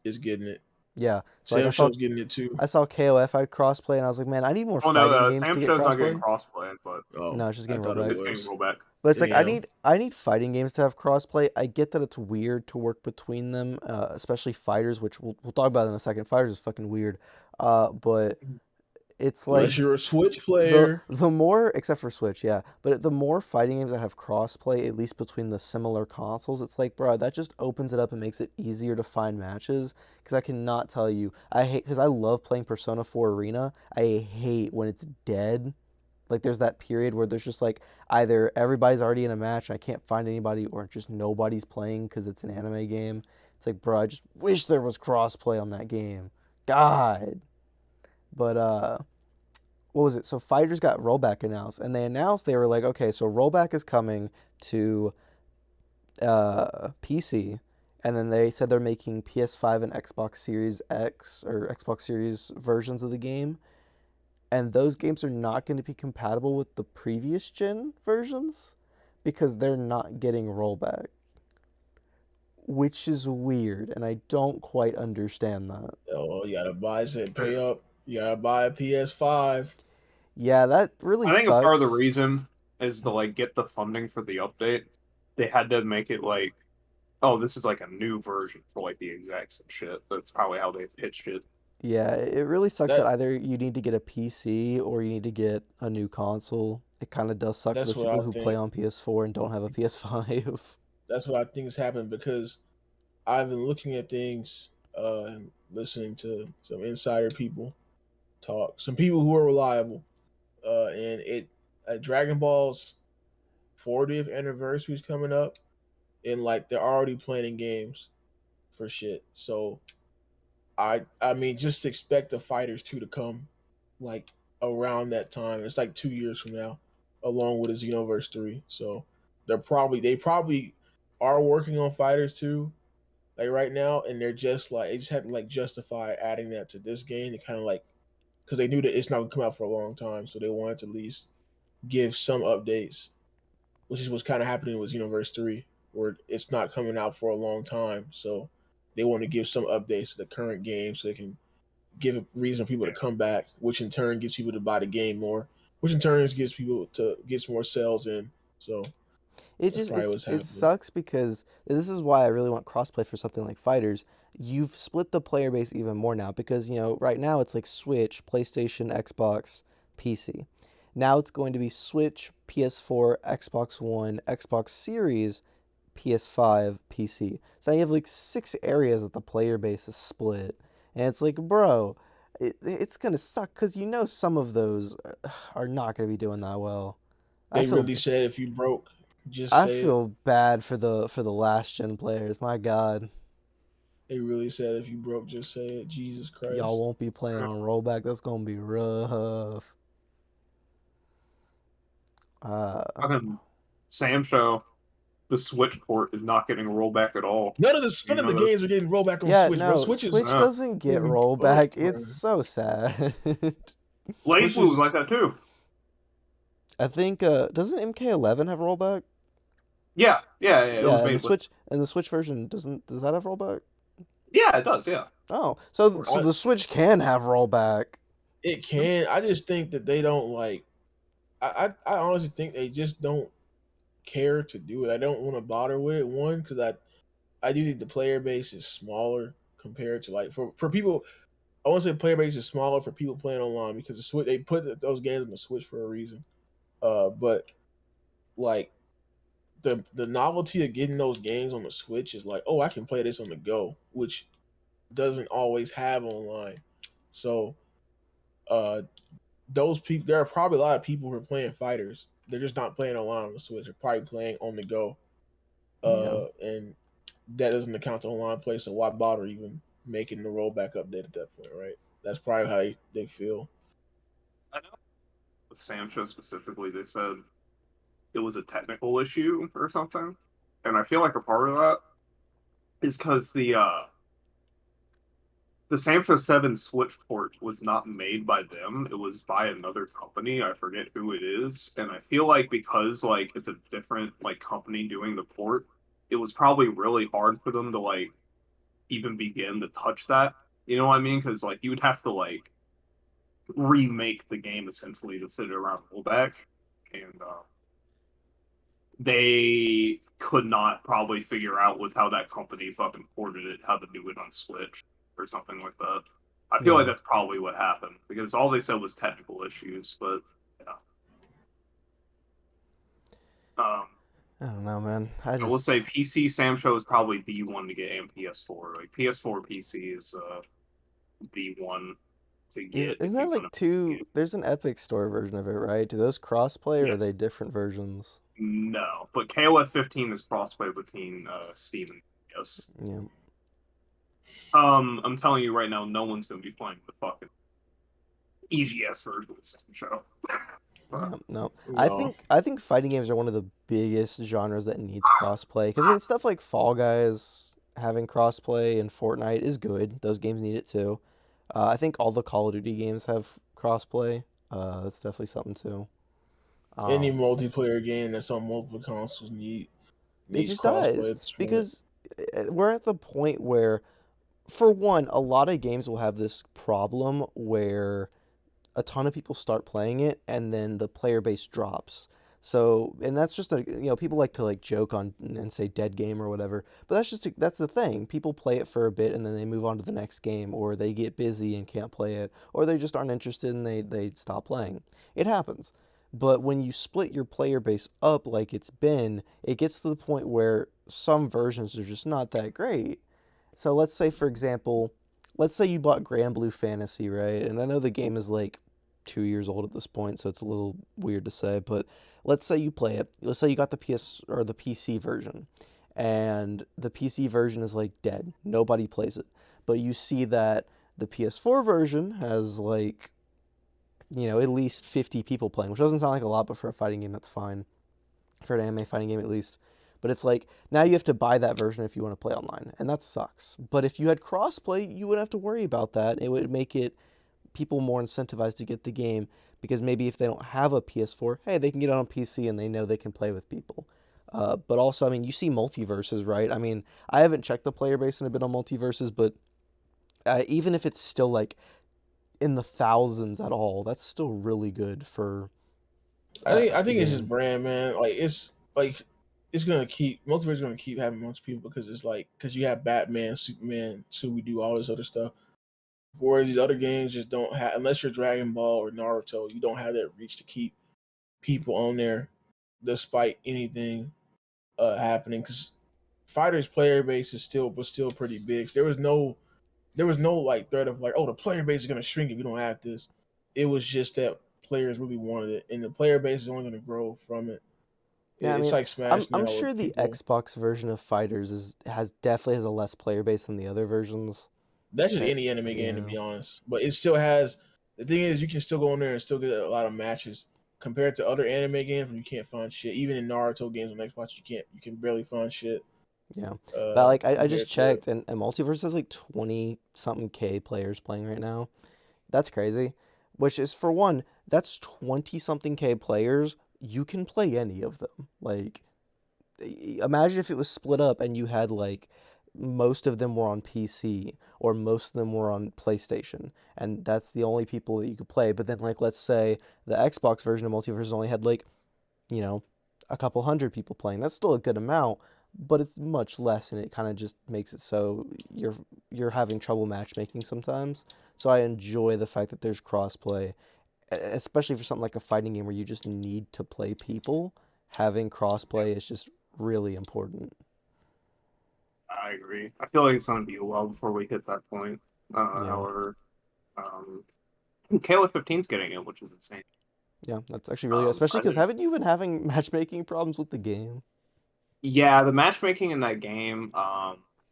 it's getting it. Yeah. So like Sam Show's getting it too. I saw KOF had crossplay and I was like, man, I need more Oh no, fighting games Sam to get Show's not getting crossplay. crossplay, but Oh, No, it's just I getting thought it rollback. it's getting was. rollback. But it's like Damn. I need fighting games to have crossplay. I get that it's weird to work between them, especially fighters, which we'll talk about in a second. Fighters is fucking weird. But it's like Unless you're a Switch player. the more, except for Switch, yeah, but the more fighting games that have crossplay, at least between the similar consoles, it's like, bro, that just opens it up and makes it easier to find matches. Because I cannot tell you, I hate, because I love playing Persona 4 Arena. I hate when it's dead. Like there's that period where there's just like either everybody's already in a match and I can't find anybody, or just nobody's playing because it's an anime game. It's like, bro, I just wish there was crossplay on that game. God. But what was it? So Fighters got rollback announced, and they announced, they were like, okay, so rollback is coming to PC, and then they said they're making PS5 and Xbox Series X or Xbox Series versions of the game, and those games are not going to be compatible with the previous gen versions because they're not getting rollback, which is weird, and I don't quite understand that. Oh, you gotta buy it, pay up. You gotta buy a PS5. Yeah, that really I think a part of the sucks. reason is to like get the funding for the update. They had to make it like, oh, this is like a new version for like the execs and shit. That's probably how they pitched it. Yeah, it really sucks that That either you need to get a PC or you need to get a new console. It kind of does suck for the that's what people I who play think. on PS4 and don't have a PS5. That's what I think has happened because I've been looking at things and listening to some insider people talk, some people who are reliable, and it Dragon Ball's 40th anniversary is coming up, and like they're already planning games for shit. So I mean, just expect the Fighters 2 to come like around that time. It's like 2 years from now, along with a Xenoverse 3. So they probably are working on Fighters 2 like right now, and they're just like they just had to like justify adding that to this game to kind of like because they knew that it's not gonna come out for a long time, so they wanted to at least give some updates, which is what's kind of happening with Xenoverse 3, where it's not coming out for a long time, so they want to give some updates to the current game so they can give a reason for people to come back, which in turn gets people to buy the game more, which in turn gets more sales in. So It that's just probably what's it happening. sucks because this is why I really want crossplay for something like Fighters. You've split the player base even more now because, right now it's like Switch, PlayStation, Xbox, PC. Now it's going to be Switch, PS4, Xbox One, Xbox Series, PS5, PC. So now you have like 6 areas that the player base is split. And it's like, bro, it's going to suck because some of those are not going to be doing that well. I They feel really said if you broke, just I say it. feel bad for the last gen players. My God, They really said if you broke, just say it. Jesus y'all Christ. won't be playing on rollback. That's gonna be rough. Uh, Fucking Sam show, the Switch port is not getting a rollback at all. None You of the know that? games are getting rollback on yeah, Switch, bro. no, Switch is Switch Yeah. doesn't get moving up, rollback. It's bro. so sad. Blaze Switch Blue was is like that too. I think doesn't MK11 have rollback? Yeah. It was Yeah, and made with. the Switch version does that have rollback? Yeah, it does. Yeah. Oh, so Of so course. the Switch can have rollback. it can. I just think that they don't like. I honestly think they just don't care to do it. I don't want to bother with it. One, because I do think the player base is smaller compared to like for people. I want to say player base is smaller for people playing online because the Switch they put those games on the Switch for a reason. But like the novelty of getting those games on the Switch is like, oh, I can play this on the go, which doesn't always have online. So uh those people, there are probably a lot of people who are playing fighters. They're just not playing online on the Switch. They're probably playing on the go. Yeah. And that doesn't account to online play. So why bother even making the rollback update at that point, right? That's probably how they feel. I know. With Sam show specifically, they said it was a technical issue or something, and I feel like a part of that is because the Samsung 7 Switch port was not made by them. It was by another company. I forget who it is. And I feel like because like it's a different like company doing the port, it was probably really hard for them to like even begin to touch that. You know what I mean? Because like you would have to like remake the game essentially to fit it around rollback. And they could not probably figure out with how that company fucking ported it, how to do it on Switch or something like that. I feel like Yeah. that's probably what happened because all they said was technical issues, but yeah. Um, I don't know, man. I will say PC Sam Show is probably the one to get in PS4. Like PS4 PC is the one to get Isn't if there you want like to play the two? game. There's an Epic Store version of it, right? Do those crossplay or are Yes. they different versions? No, but KOF 15 is crossplay between Steam and yes. Yeah. I'm telling you right now, no one's gonna be playing the fucking EGS version of the Sam Show. Yeah, no. No. I think fighting games are one of the biggest genres that needs crossplay because I mean stuff like Fall Guys having crossplay and Fortnite is good. Those games need it too. I think all the Call of Duty games have crossplay. That's definitely something too. Any Um, multiplayer game that's on multiple consoles it needs just crossplay does at this point. because we're at the point where, for one, a lot of games will have this problem where a ton of people start playing it and then the player base drops. So, and that's just people like to like joke on and say dead game or whatever, but that's the thing. People play it for a bit and then they move on to the next game, or they get busy and can't play it, or they just aren't interested and they stop playing. It happens. But when you split your player base up like it's been, it gets to the point where some versions are just not that great. So let's say, for example, let's say you bought Grand Blue Fantasy, right? And I know the game is like 2 years old at this point, so it's a little weird to say, but let's say you play it. Let's say you got the PS or the PC version, and the PC version is like dead. Nobody plays it. But you see that the PS4 version has like, at least 50 people playing, which doesn't sound like a lot, but for a fighting game, that's fine. For an anime fighting game, at least. But it's like, now you have to buy that version if you want to play online, and that sucks. But if you had crossplay, you wouldn't have to worry about that. It would make it people more incentivized to get the game because maybe if they don't have a PS4, hey, they can get it on PC and they know they can play with people. But also, I mean, you see MultiVersus, right? I mean, I haven't checked the player base in a bit on MultiVersus, but even if it's still like in the thousands at all, that's still really good for I the think it's just game. brand, man. Like it's gonna keep multiplayer is gonna keep having most people because it's like because you have Batman, Superman, so we do all this other stuff. Whereas these other games just don't have unless you're Dragon Ball or Naruto, you don't have that reach to keep people on there despite anything happening. Because Fighters player base is still pretty big. So there was no like threat of like, oh, the player base is gonna shrink if you don't have this. It was just that players really wanted it, and the player base is only gonna grow from it. Yeah, I It's mean, like Smash I'm now, where sure the people. Xbox version of Fighters has definitely has a less player base than the other versions. That's just Eh, any anime game, to yeah. be honest. But it still has. The thing is, you can still go in there and still get a lot of matches compared to other anime games where you can't find shit. Even in Naruto games on Xbox, you can barely find shit. Yeah, but like I just Compared to it. checked, and Multiverse has like 20 something K players playing right now. That's crazy. Which is, for one, that's 20 something K players. You can play any of them. Like, imagine if it was split up and you had like most of them were on PC or most of them were on PlayStation, and that's the only people that you could play. But then, like, let's say the Xbox version of Multiverse only had like, you know, a couple hundred people playing. That's still a good amount, but it's much less, and it kind of just makes it so you're having trouble matchmaking sometimes. So I enjoy the fact that there's crossplay, especially for something like a fighting game where you just need to play people. Having crossplay is just really important. I agree. I feel like it's gonna be a while before we hit that point. Yeah, However, KOF 15's getting it, which is insane. yeah, that's actually really good. Especially I because didn't. haven't you been having matchmaking problems with the game? Yeah, the matchmaking in that game,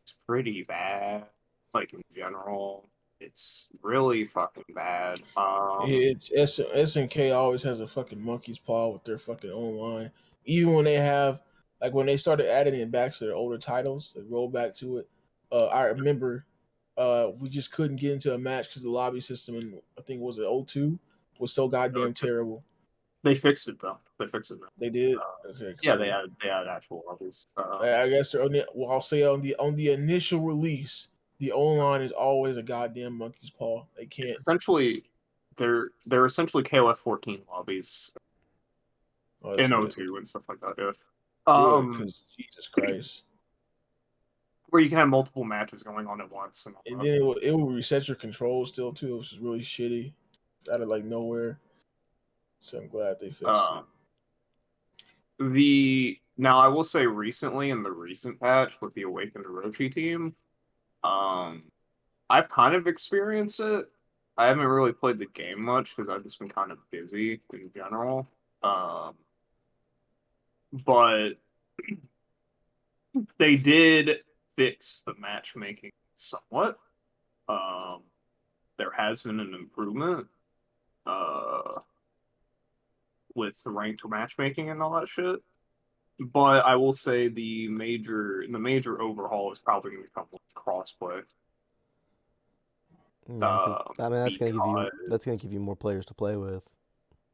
it's pretty bad. Like in general, it's really fucking bad. It's SNK always has a fucking monkey's paw with their fucking online. Even when they have like when they started adding it back to their older titles, they rolled back to it. I remember we just couldn't get into a match because the lobby system in I think it was it O2 was so goddamn terrible. They fixed it though. They fixed it. They did. Uh, Okay, yeah, cool. they had actual levels. I guess they're on the, well, I'll say on the initial release, the online is always a goddamn monkey's paw. They It's can't. essentially they're essentially KOF 14 lobbies Oh, that's in good. O2 and stuff like that. Yeah. Good, Um, because Jesus Christ. where you can have multiple matches going on at once. And all And that. then it will reset your controls still too, which is really shitty. Out of like nowhere. So I'm glad they fixed Uh, it. Now I will say recently in the recent patch with the Awakened Orochi team, I've kind of experienced it. I haven't really played the game much because I've just been kind of busy in general. But they did fix the matchmaking somewhat. There has been an improvement with the ranked matchmaking and all that shit. But I will say the major overhaul is probably going to come with crossplay. Yeah, because I mean Because that's gonna give you more players to play with.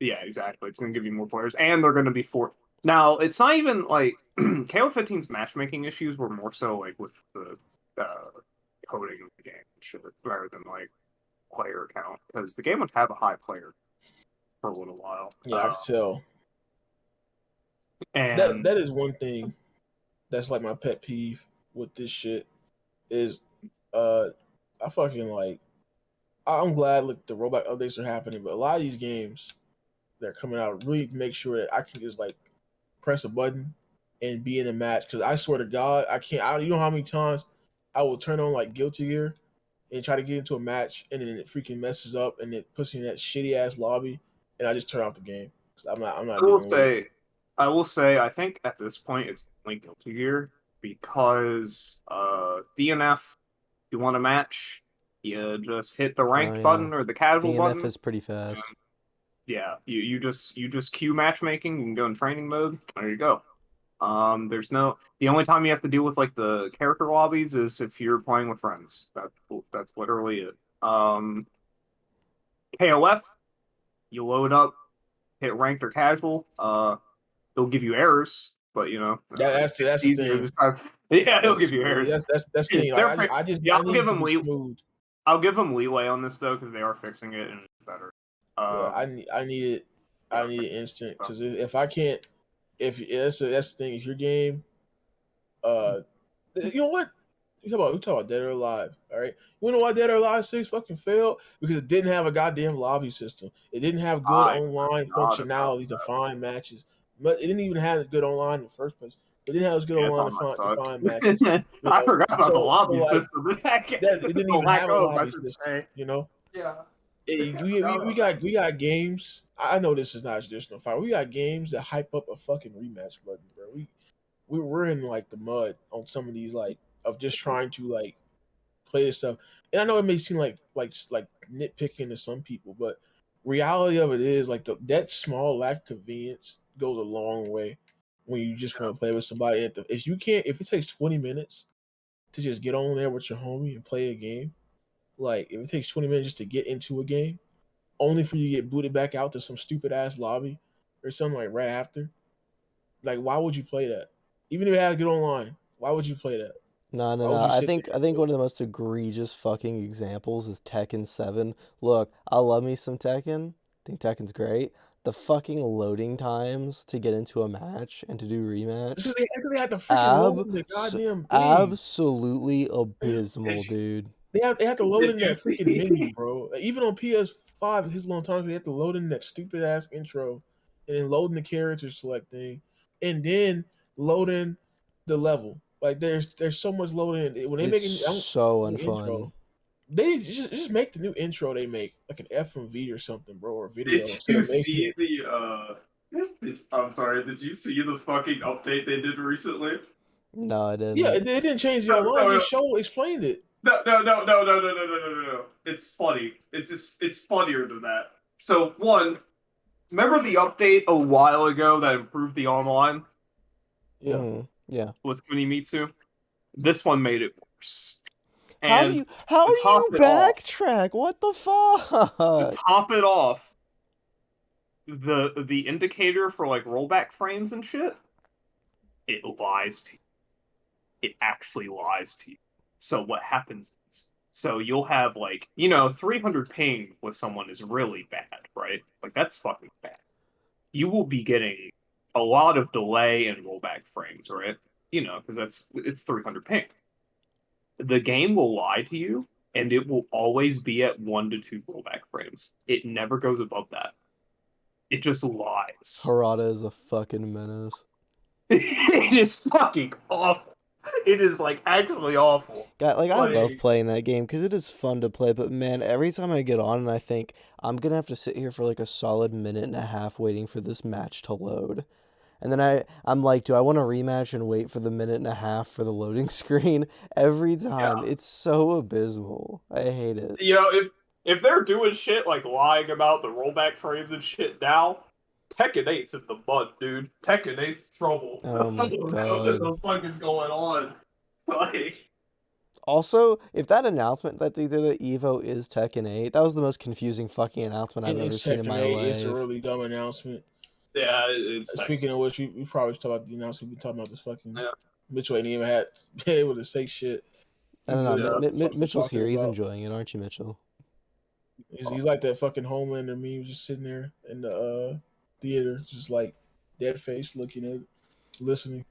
yeah, exactly. It's going to give you more players, and they're going to be for. Now, it's not even like KO15's matchmaking issues were more so like with the coding of the game and shit, rather than like player count, because the game would have a high player for a little while. Yeah, I can tell. And That is one thing that's like my pet peeve with this shit is I fucking like I'm glad like the rollback updates are happening, but a lot of these games that are coming out really make sure that I can just like press a button and be in a match. Because I swear to God, I can't. You know how many times I will turn on like Guilty Gear and try to get into a match, and then it freaking messes up and it puts me in that shitty ass lobby, and I just turn off the game. 'Cause I'm not I will dealing with it. say, I will say, I think at this point it's only Guilty Gear because DNF, you want a match, you just hit the Oh ranked yeah, button or the casual DNF button. is pretty fast. Yeah, you just queue matchmaking. You can go in training mode. There you go. The only time you have to deal with like the character lobbies is if you're playing with friends. That's literally it. KOF, you load up, hit ranked or casual. It'll give you errors, but That's it's the easier thing. this time. Yeah, it'll give That's you errors. that's the thing. They're Like, I just yeah, I need it to be smooth. I'll give them leeway on this though because they are fixing it and it's better. Yeah, Um, I need it. they I are need it fixing instant stuff. because if I can't, if that's the thing. If your game, uh, you know what? We talk about Dead or Alive. All right, you know why Dead or Alive 6 fucking failed? Because it didn't have a goddamn lobby system. It didn't have good I online forgot about functionality to find matches. But it didn't even have good online in the first place. It didn't have as good yeah, online Tom, that to sucked. find matches. You I know, forgot about the so lobby like system. The that it didn't even lack have a of, I lobby should system. say. You know, Yeah. we got games. I know this is not a traditional fight. We got games that hype up a fucking rematch button, bro. We're in like the mud on some of these like of just trying to like play this stuff. And I know it may seem like nitpicking to some people, but reality of it is like that small lack of convenience goes a long way when you just want to play with somebody. If it takes 20 minutes to just get on there with your homie and play a game, like if it takes 20 minutes just to get into a game, only for you to get booted back out to some stupid ass lobby or something like right after, like why would you play that? Even if it had to get online, why would you play that? No, no, Why no. would you sit there? I think one of the most egregious fucking examples is Tekken 7. Look, I love me some Tekken. I think Tekken's great. The fucking loading times to get into a match and to do rematch, Because they had to freaking load in the s- goddamn thing. absolutely Did abysmal, you, dude. They had to load did in you that freaking menu, see? bro. Even on PS5, it takes a long time. They have to load in that stupid ass intro, and then loading the character select thing, and then load in the level. Like there's so much loading when they It's make so a new unfun. intro. They just make the new intro they make like an FMV or something, bro, or Did video instead you of making see it. I'm sorry, did you see the fucking update they did recently? No, I Yeah, didn't. it didn't change the No, online. no, They no. explained it. No. It's funny. It's funnier than that. So one, remember the update a while ago that improved the online Yeah. Yeah. with Kunimitsu? This one made it worse. How do And how to do top you it off, backtrack? What the to fuck? top it off, the indicator for like rollback frames and shit, it lies to you. It actually lies to you. So what happens is, so you'll have like, 300 ping with someone is really bad, right? Like that's fucking bad. You will be getting a lot of delay and rollback frames, right? Because it's 300 ping. the game will lie to you, and it will always be at 1 to 2 rollback frames. It never goes above that. It just lies. Harada is a fucking menace. It is fucking awful. It is like actually awful. God, like I love Like, playing that game because it is fun to play. But man, every time I get on and I think I'm gonna have to sit here for like a solid minute and a half waiting for this match to load, and then I'm like, do I want to rematch and wait for the minute and a half for the loading screen every time? Yeah. It's so abysmal. I hate it. you know, if they're doing shit like lying about the rollback frames and shit now, Tekken 8's in the mud, dude. Tekken 8's trouble. Oh my I don't know God. what the fuck is going on. Like, Also, if that announcement that they did at Evo is Tekken 8, that was the most confusing fucking announcement I've ever It's seen in Tekken my 8. life. It's a really dumb announcement. yeah, it's Speaking of which, we probably should talk about the announcement. We talking about this fucking Yeah. Mitchell ain't even had been able to say shit. I don't know. Yeah. Mitchell's here. He's about. enjoying it, aren't you, Mitchell? He's like that fucking Homelander meme, just sitting there in the theater, just like dead face, looking at it, listening.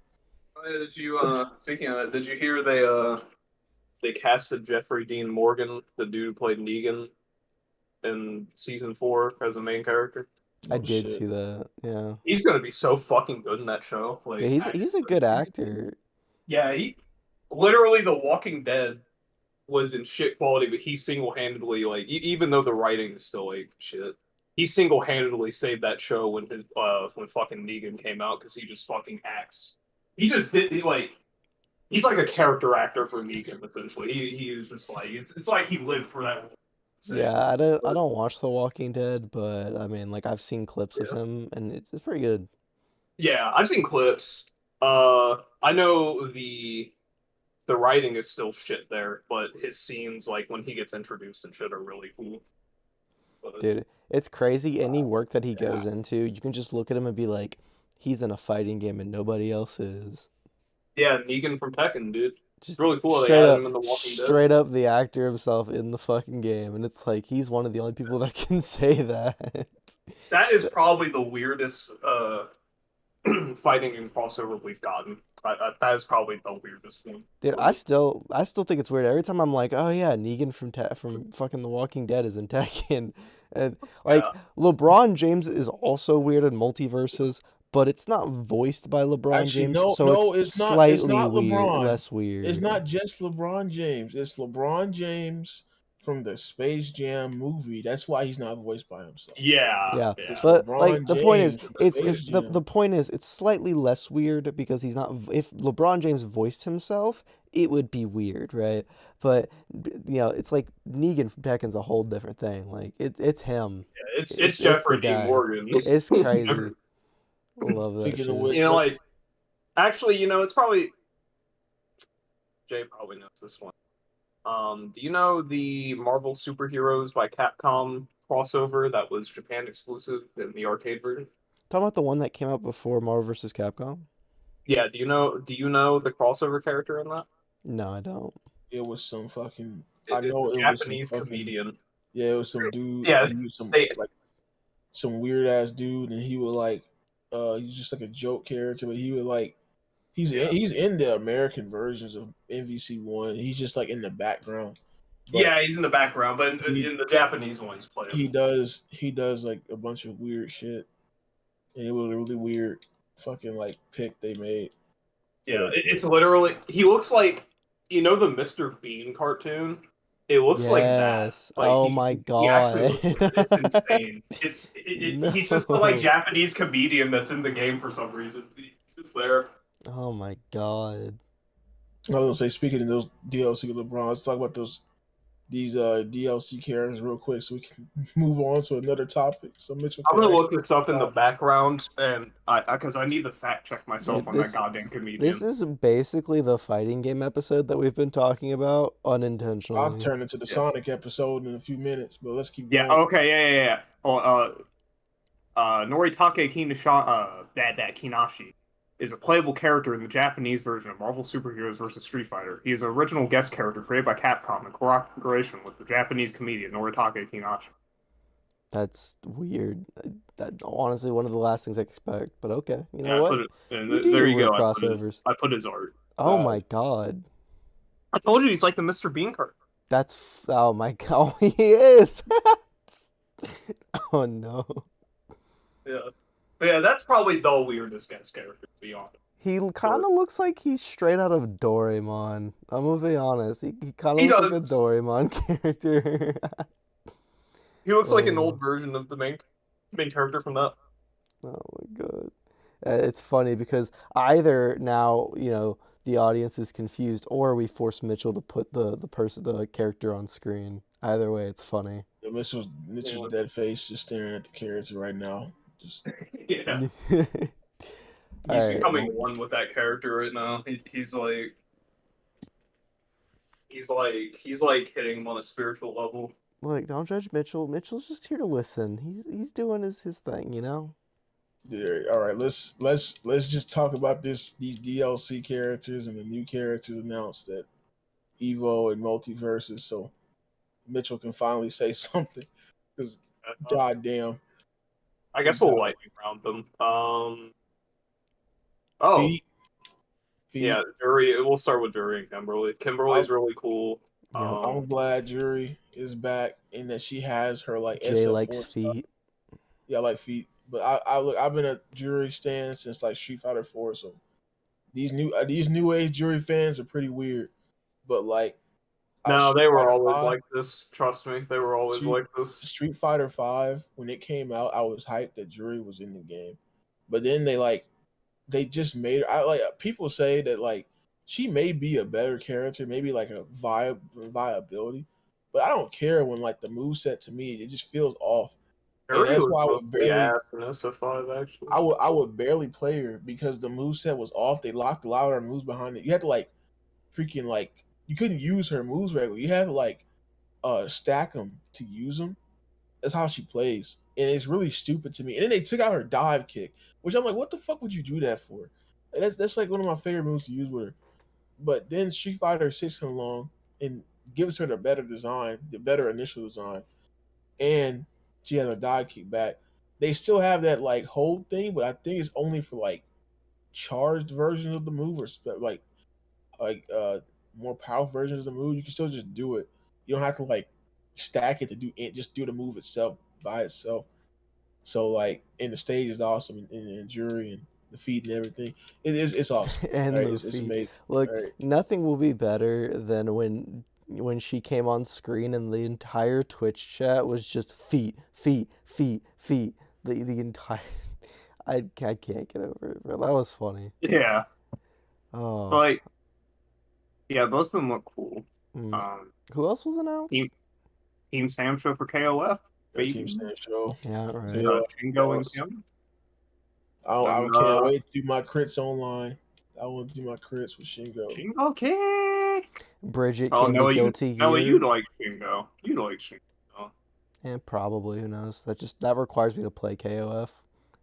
Did you speaking of that, did you hear they casted Jeffrey Dean Morgan, the dude who played Negan in season 4 as a main character? I Oh, did shit. see that. Yeah. He's gonna be so fucking good in that show. Like, Yeah, he's a good actor. Yeah, he literally The Walking Dead was in shit quality, but he single-handedly even though the writing is still like shit, he single-handedly saved that show when when fucking Negan came out because he just fucking acts. He just did he's like a character actor for Negan essentially. He is just like it's like he lived for that. Yeah, I don't watch The Walking Dead, but I mean, like I've seen clips of him, and it's pretty good. Yeah, I've seen clips. I know the writing is still shit there, but his scenes, like when he gets introduced and shit, are really cool. But, Dude, it's crazy. Any work that he goes into, you can just look at him and be like, he's in a fighting game and nobody else is. yeah, Negan from Tekken, dude. Just It's really cool. They straight added up, him in The Walking Dead. straight up, the actor himself in the fucking game, and it's like he's one of the only people that can say that. That is probably the weirdest fighting in crossover we've gotten. That is probably the weirdest one. Dude, I still think it's weird. Every time I'm like, oh yeah, Negan from fucking The Walking Dead is in Tekken, and like Yeah. LeBron James is also weird in MultiVersus, but it's not voiced by LeBron Actually, James, no, so no, it's it's not. slightly It's not weird, LeBron. less weird. It's not just LeBron James. It's LeBron James from the Space Jam movie. That's why he's not voiced by himself. Yeah. Yeah, but LeBron like the point is, James from it's Space the Jam. the point is, it's slightly less weird because he's not. If LeBron James voiced himself, it would be weird, right? But you know, it's like Negan from Tekken's a whole different thing. Like it's him. It's Jeffrey the Dean guy. Morgan. It's crazy. Love that Speaking shit. of which, You know, like actually, it's probably Jay probably knows this one. Do you know the Marvel Superheroes by Capcom crossover that was Japan exclusive in the arcade version? Talking about the one that came out before Marvel vs. Capcom? Yeah, do you know the crossover character in that? No, I don't. it was some fucking. It's a it was some Japanese fucking. comedian. Yeah, it was some dude. Yeah, he was some they- like some weird ass dude, and he would like. He's just like a joke character, but he would like. He's in the American versions of MVC1. He's just like in the background. But Yeah, he's in the background, but in the Japanese one, he's playing. he does like a bunch of weird shit, and it was a really weird fucking like pick they made. Yeah, it's literally he looks like the Mr. Bean cartoon. It looks like that. Yes. Like, Oh he- my he actually god. looks like it. It's insane. He's just the like No. Japanese comedian that's in the game for some reason. He's just there. Oh my god. I was gonna say, speaking of those DLC with LeBron, let's talk about these DLC characters real quick so we can move on to another topic. So Mitchell, I'm gonna look this up in the background, and because I need to fact check myself Dude, on that goddamn comedian. This is basically the fighting game episode that we've been talking about I'll unintentionally. turn into the Sonic episode in a few minutes, but let's keep Yeah. going. Okay. Yeah. Well, Noritake Kinashi is a playable character in the Japanese version of Marvel Superheroes vs. Street Fighter. He is an original guest character created by Capcom in cooperation with the Japanese comedian Noritake Kinashi. That's weird. That honestly one of the last things I expect, but okay. You know Yeah, what? You do there your you go. weird crossovers. I put his art. Oh my god. I told you he's like the Mr. Bean card. Oh my god, he is. Oh no. Yeah. But yeah, that's probably the weirdest guest character, to be honest. He kind of looks like he's straight out of Doraemon. I'm gonna be honest. He kind of He looks like a does. Doraemon character. He looks like an Oh. old version of the main character from that. Oh my god. It's funny because either now, the audience is confused or we force Mitchell to put the character on screen. Either way, it's funny. Yeah, Mitchell's dead face, just staring at the character right now. Just Yeah. All He's right. becoming one with that character right now. He's like hitting him on a spiritual level. Look, don't judge Mitchell. Mitchell's just here to listen. He's doing his thing, Yeah, all right. Let's just talk about these DLC characters and the new characters announced at Evo and MultiVersus, so Mitchell can finally say something. Because goddamn, I guess we'll lightning round them. Feet. Yeah, Jury. We'll start with Jury and Kimberly. Kimberly's really cool. I'm glad Jury is back and that she has her like Jay SF4 likes stuff. feet. Yeah, I like feet. But I've been a Jury stan since like Street Fighter 4, so these new age Jury fans are pretty weird. But like, no, they were always 5, like this. Trust me, they were always like this. Street Fighter 5, when it came out, I was hyped that Jury was in the game, but then they just made people say that like she may be a better character, maybe like a viability, but I don't care when like the moveset to me it just feels off. And that's why I would barely in SF5 actually. I would barely play her because the moveset was off. They locked a lot of her moves behind it. You had to like freaking like you couldn't use her moves regularly. You had to like stack them to use them. That's how she plays, and it's really stupid to me. And then they took out her dive kick, which I'm like, what the fuck would you do that for? And that's like one of my favorite moves to use with her. But then Street Fighter 6 comes along and gives her the better design, the better initial design, and she has a dive kick back. They still have that like hold thing, but I think it's only for like charged versions of the move or like more powerful versions of the move. You can still just do it. You don't have to like stack it to do it. Just do the move itself by itself. So like, and the stage is awesome, and Jury and the feet and everything. It's awesome. And right? the It's feet. amazing. Look, right? Nothing will be better than when she came on screen and the entire Twitch chat was just feet, feet, feet, feet. The entire I can't get over it, bro. That was funny. Yeah. Oh. Like, yeah, both of them look cool. Who else was announced? Team Sam show for KOF. Team Sam show. Yeah, right. Shingo and Kim. I can't wait to do my crits online. I want to do my crits with Shingo. Shingo kick. Bridget came to Guilty Gear. No, you'd like Shingo. You'd like Shingo. And probably, who knows? That requires me to play KOF,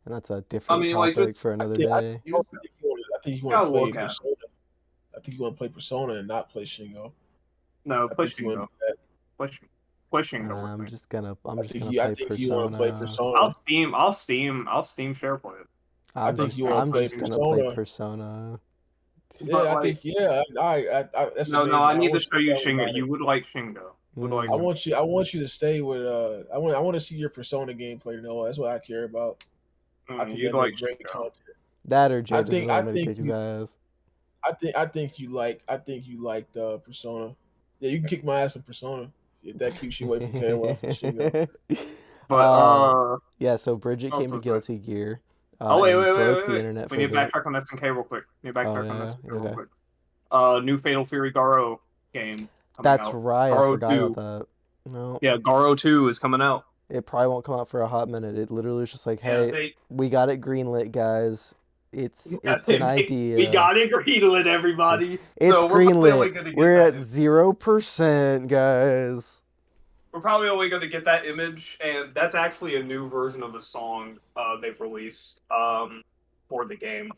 and that's a different topic for another day. I think you want to play Persona. I think you want to play Persona and not play Shingo. No, play Shingo. Play Shingo. I'm just gonna play Persona. You want to play Persona. I'll Steam SharePlay it. I'm just gonna play Persona. Yeah, I think that's I need to show you Shingo. You would like Shingo. I want you to stay with I want to see your Persona gameplay, Noah. That's what I care about. I think that makes great content. That or Jay doesn't want me to kick his ass. I think you like the Persona. Yeah, you can kick my ass in Persona if that keeps you away from KOF and Shingo. But yeah, so Bridget came to Guilty Gear. Wait. The internet we need to backtrack on SNK real quick. New Fatal Fury Garo game. That's out. right. Garo I forgot 2. about that. No. Yeah, Garo 2 is coming out. It probably won't come out for a hot minute. It literally was just like, hey, we got it greenlit, guys. It's an idea. We got it greenlit, everybody. It's greenlit. We're at 0%, guys. We're probably only going to get that image, and that's actually a new version of the song they've released for the game.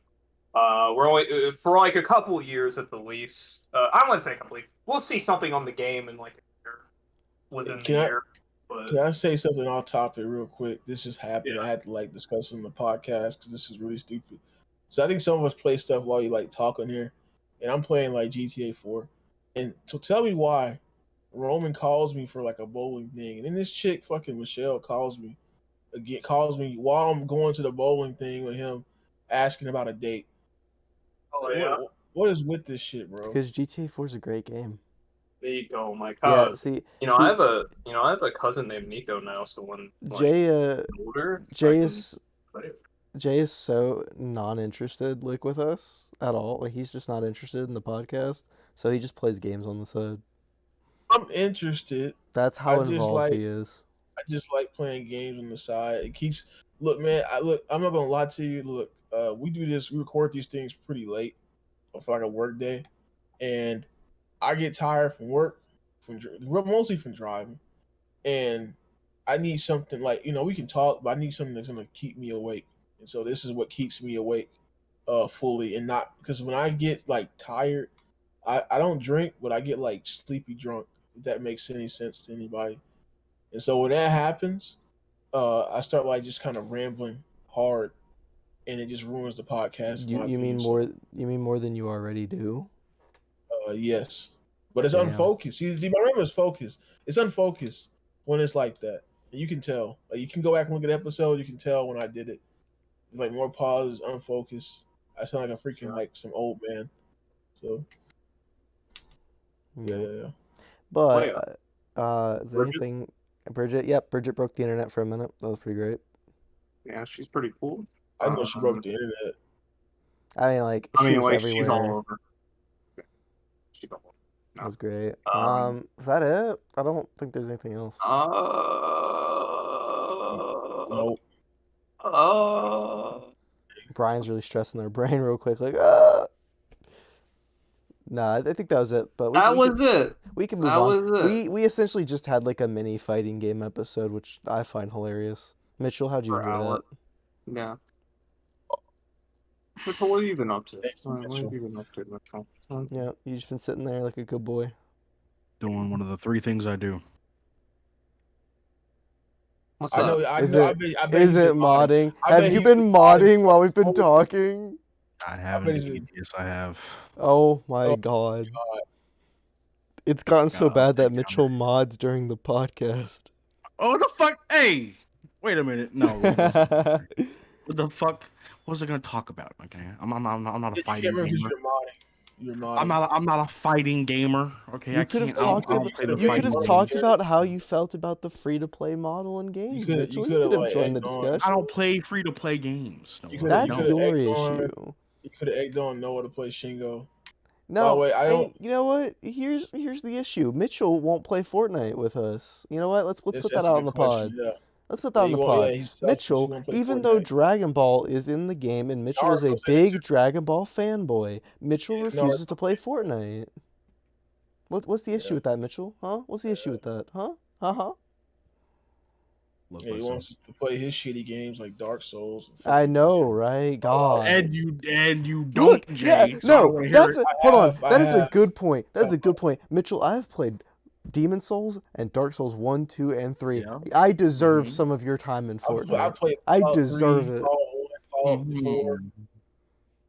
We're only for like a couple years at the least. I wouldn't say a couple. We'll see something on the game in like a year, within the year. But can I say something off topic real quick? This just happened. Yeah. I had to like discuss it on the podcast because this is really stupid. So I think some of us play stuff while you like talk on here, and I'm playing like GTA 4, And so tell me why Roman calls me for like a bowling thing, and then this chick fucking Michelle calls me while I'm going to the bowling thing with him, asking about a date. Oh Like, yeah, what is with this shit, It's bro? because GTA 4 is a great game. there you go, my Yeah, cuz. see, I have a cousin named Nico now, so when Jay, older, Jay I can is play it. Jay is so non-interested, like, with us at all. Like, he's just not interested in the podcast, so he just plays games on the side. I'm interested. That's how I just involved like he is. I just like playing games on the side. It keeps look, man. I'm not gonna lie to you. Look, we record these things pretty late for like a work day, and I get tired from work, mostly from driving, and I need something like we can talk, but I need something that's gonna keep me awake. And so this is what keeps me awake, fully, and not because when I get like tired, I don't drink, but I get like sleepy drunk. If that makes any sense to anybody. And so when that happens, I start like just kind of rambling hard, and it just ruins the podcast. In You my you mean opinion. more you mean more than you already do? Yes, but it's Damn. unfocused. See, my memory is focused. It's unfocused when it's like that. And you can tell. Like, you can go back and look at the episode. You can tell when I did it. It's like more pauses, unfocused. I sound like a freaking like some old man. So yeah. But is there Bridget? anything? Bridget? Yep, Bridget broke the internet for a minute. That was pretty great. Yeah, she's pretty cool. I know she broke the internet. I mean, like, she was everywhere. She's all over. She's all over. That was great. Um, Is that it? I don't think there's anything else. Nope. Brian's really stressing their brain real quick, like, Nah, I think that was it. But that was it. we can move That on. was it. We essentially just had like a mini fighting game episode, which I find hilarious. Mitchell, how'd you For enjoy hour. that? Yeah. Mitchell, what have you been up to? Thank you, What have Mitchell. you been up to, Mitchell? Yeah, you just been sitting there like a good boy. Doing one of the 3 things I do. What's I up? know. I Is know. it- I bet Is he's it been modding. modding? I Have bet you he's been been modding. modding while we've been talking? I haven't. bet he's- Indeed. Yes, I have. Oh my Oh, god. God. It's gotten so God, bad that thank Mitchell mods during the podcast. Oh, the fuck! Hey, wait a minute. No, what the fuck? What was I gonna talk about? Okay, I'm not a You fighting can't remember 'cause gamer. you're modding. You're modding. I'm not a fighting gamer. Okay, You I could have can't. I don't talked about, play the you could fighting have games. talked about how you felt about the free-to-play model in games, coulda- Mitchell. you You coulda, could have like, joined the egged on. discussion. I don't play free to play games. No, You I coulda- That's don't. your egged on. issue. You could have egged on Noah to play Shingo. No, way, I hey, don't- you know what? Here's the issue. Mitchell won't play Fortnite with us. You know what? Let's put That's that a out good on the question, pod. yeah. Let's put that on he the won't- pod. yeah, he's selfish. He Mitchell, won't play even though Fortnite. Dragon Ball is in the game and Mitchell is a Naruto's in it big too. Dragon Ball fanboy, Mitchell Yeah, refuses to play Fortnite. What's the issue Yeah. with that, Mitchell? Huh? What's the issue with that? Huh? Uh-huh. Love Yeah, he myself. wants us to play his shitty games like Dark Souls. and I fucking- know, right? God. And you don't, Look, Jay. yeah, so I don't no, wanna hear that's it. hold on. have, I That is a have. good point. That is a good point, Mitchell. I have played Demon Souls and Dark Souls 1, 2, and 3. Yeah. I deserve Mhm. some of your time in I Fortnite. played I Fallout deserve 3, it. Fallout 1, Fallout 4. Mhm.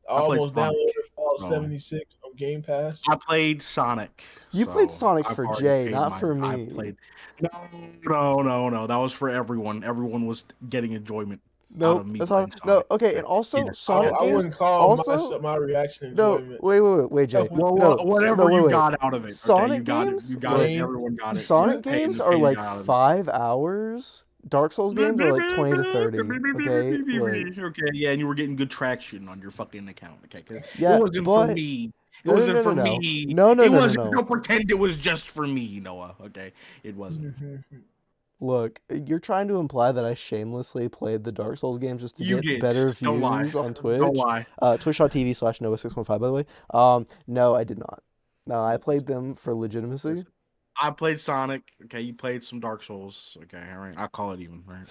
I I played almost Sonic. downloaded Fallout Oh. 76 on Game Pass. I played Sonic. You played so Sonic I've for already Jay, paid not for I me. played. No. That was for everyone. Everyone was getting enjoyment out No, of me that's playing not. No, Sonic. okay, and also Yes. Sonic I games. wouldn't call Also, my reaction no, enjoyment. wait, Jay. Well, No, whatever no, you wait. got out of it. Okay? Sonic you got games? It. You got Look, it. Everyone got it. Sonic You paid games the are pain like out of it. 5 hours. Dark Souls games are like 20 to 30. Okay, like, Okay, yeah, and you were getting good traction on your fucking account. Okay, 'cause yeah, it wasn't but for me. It No, no, wasn't no, for no, no. me. No, It no. wasn't. Don't pretend it was just for me, Noah. Okay, it wasn't. Look, you're trying to imply that I shamelessly played the Dark Souls games just to You get did. better Don't lie. views on Twitch. Don't lie. Twitch.tv/Noah615, by the way. No, I did not. No, I played them for legitimacy. I played Sonic. Okay, you played some Dark Souls. Okay, all right. I'll call it even. Right.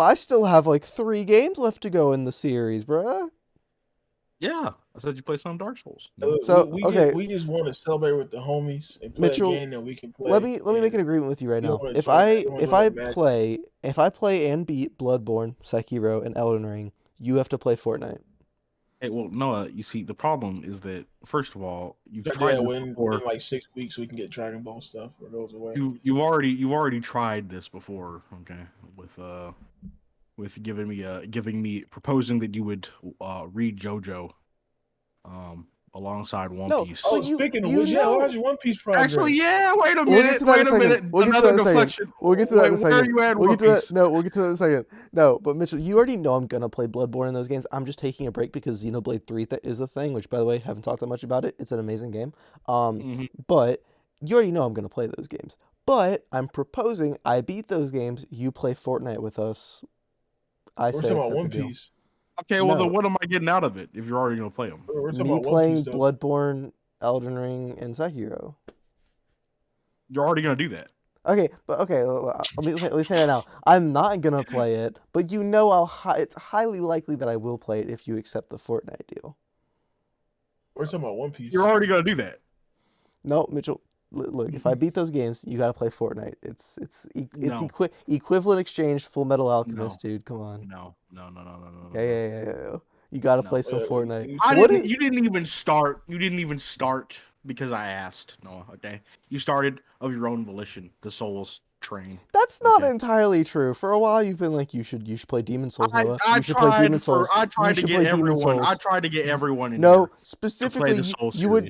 I still have like 3 games left to go in the series, bruh. Yeah, I said you played some Dark Souls. So, okay. We just want to celebrate with the homies and play Mitchell, a game that we can play. Let me make an agreement with you right you now. don't wanna If join I that- you don't if wanna I join that play and beat Bloodborne, Sekiro, and Elden Ring, you have to play Fortnite. Hey, well, Noah, you see, the problem is that first of all, you've Yeah, tried this within before. like 6 weeks we can get Dragon Ball stuff or goes away. You've already tried this before, okay? With giving me proposing that you would read JoJo alongside One No, Piece. Oh, but speaking of you which, yeah, know. how's your One Piece progress? Actually, yeah. Wait a We'll get minute. to that in Wait a a second. minute. We'll get to Another that in a second. deflection. We'll get to that in a Wait, where are second. you at, We'll One get to that. Piece? No, we'll get to that in a second. No, but Mitchell, you already know I'm gonna play Bloodborne in those games. I'm just taking a break because Xenoblade 3 is a thing, which, by the way, haven't talked that much about it. It's an amazing game. Mhm. But you already know I'm gonna play those games. But I'm proposing I beat those games. You play Fortnite with us. I We're say talking about accept One the deal. Piece. Okay, well, No. then what am I getting out of it if you're already gonna play them? We're talking Me about One playing Piece though. Bloodborne, Elden Ring, and Sekiro. You're already gonna do that. Okay, but okay, let me say that now. I'm not gonna play it, but you know it's highly likely that I will play it if you accept the Fortnite deal. We're talking about One Piece. You're already gonna do that. No, Mitchell. Look, if I beat those games, you gotta play Fortnite. It's No. equivalent exchange. Full Metal Alchemist, dude. Come on. No. Yeah. You gotta No. play some Yeah, Fortnite. you- What You didn't even start. You didn't even start because I asked, Noah. Okay, you started of your own volition. The Souls train. That's not Okay. entirely true. For a while, you've been like, you should play Demon Souls, Noah. I You should play Demon tried Souls. I You tried to should get play Demon everyone. Souls. I tried to get everyone in No, here. specifically, the Soul you would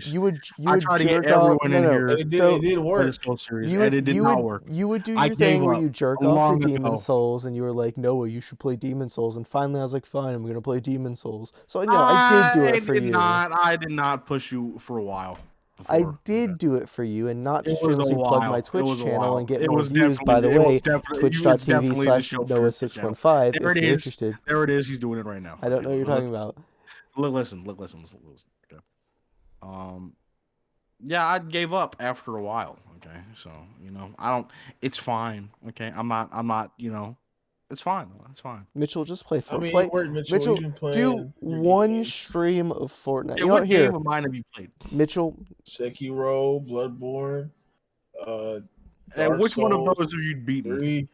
I tried to get jerk off. everyone in here. It did, So it did to play the work. Soul series, you and it did not work. you would do I your thing gave where up you jerk off to long Demon ago. Souls, and you were like, Noah, you should play Demon Souls. And finally, I was like, fine, I'm gonna play Demon Souls. So no, I did do it for you. I did not push you for a while. I Before. did do it for you, and not to It was a shamelessly plug my while. It Twitch was a channel while. and get It more was views. By the definitely- it was way, definitely- it's definitely the show for your channel. twitch.tv/Noah615 There if it you're is. interested. There it is. He's doing it right now. I don't know what you're talking about. Listen. Okay. Yeah, I gave up after a while. Okay, so I don't. It's fine. Okay, I'm not. It's fine. It's fine. Mitchell, just play I mean, Fortnite. it worked, Mitchell. Mitchell, You've been playing do your one games. stream of Fortnite. Yeah, You know what what? Here, game of mine have you played? Mitchell. Sekiro, Bloodborne, And Dark which one of Souls those have you beaten? 3,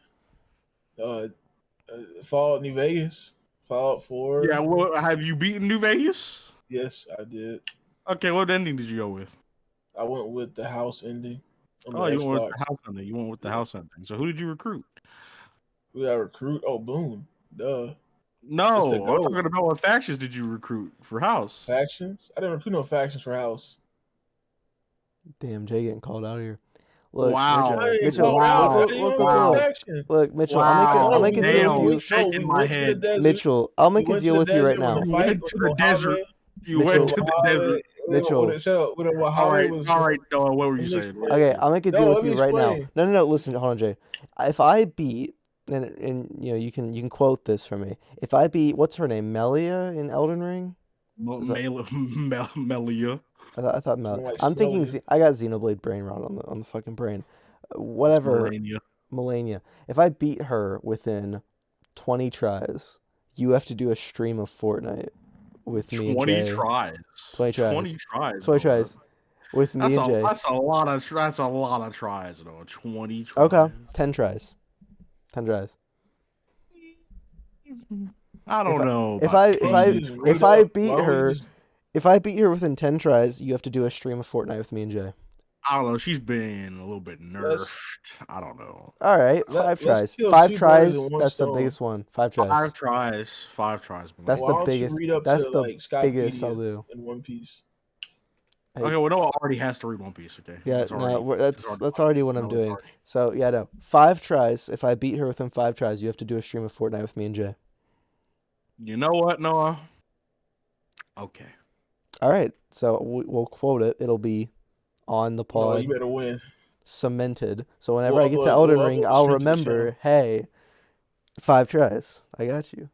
Fallout New Vegas, Fallout 4. Yeah, well, have you beaten New Vegas? Yes, I did. Okay, what ending did you go with? I went with the house ending on the Oh, you Xbox. went with the house ending. You went with the house ending. So who did you recruit? We got recruit. Oh, Boone. Duh. No, It's the I'm goal. talking about what factions did you recruit for house? Factions? I didn't recruit no factions for house. Damn, Jay getting called out of here. Look, Wow. Mitchell, Wow. look, Mitchell, I'll make a deal with you. Shaking my head. Mitchell, I'll make a deal with you right now. You went to the desert. You Mitchell, went to the desert. Mitchell. All right, Noah, what were you saying? Okay, I'll make a deal with let you me right now. explain. No, listen, hold on, Jay. If I beat, and you can quote this for me. If I beat, what's her name, Melia in Elden Ring? Melia. I thought Mel. Like I'm thinking. Smellia. I got Xenoblade brain rot on the fucking brain. Whatever. Melania. If I beat her within 20 tries, you have to do a stream of Fortnite with me and 20 Jay. tries. 20 tries. 20 tries. 20 tries with me and Jay. That's a lot of tries, though. 20 tries. Okay, 10 tries. 10 tries. I don't know. If about I 10. beat her, if I beat her within 10 tries, you have to do a stream of Fortnite with me and Jay. I don't know. She's been a little bit nerfed. I don't know. All right, 5 let's tries. kill 5 two tries. birds with one That's the stone. biggest one. 5 tries. 5 tries. 5 tries. That's Why the don't you biggest. read up That's to, the like, biggest I'll Skypedia do. in One Piece. Okay, well, Noah already has to read One Piece. Okay. Yeah, that's already what I'm No, doing. already. So yeah, no, 5 tries. If I beat her within 5 tries, you have to do a stream of Fortnite with me and Jay. You know what, Noah? Okay. All right, so we'll quote it. It'll be on the No, pod, you better win. cemented. So whenever We'll I get to upload- Elden we'll Ring, upload I'll straight to the remember. Hey, 5 tries. I got you.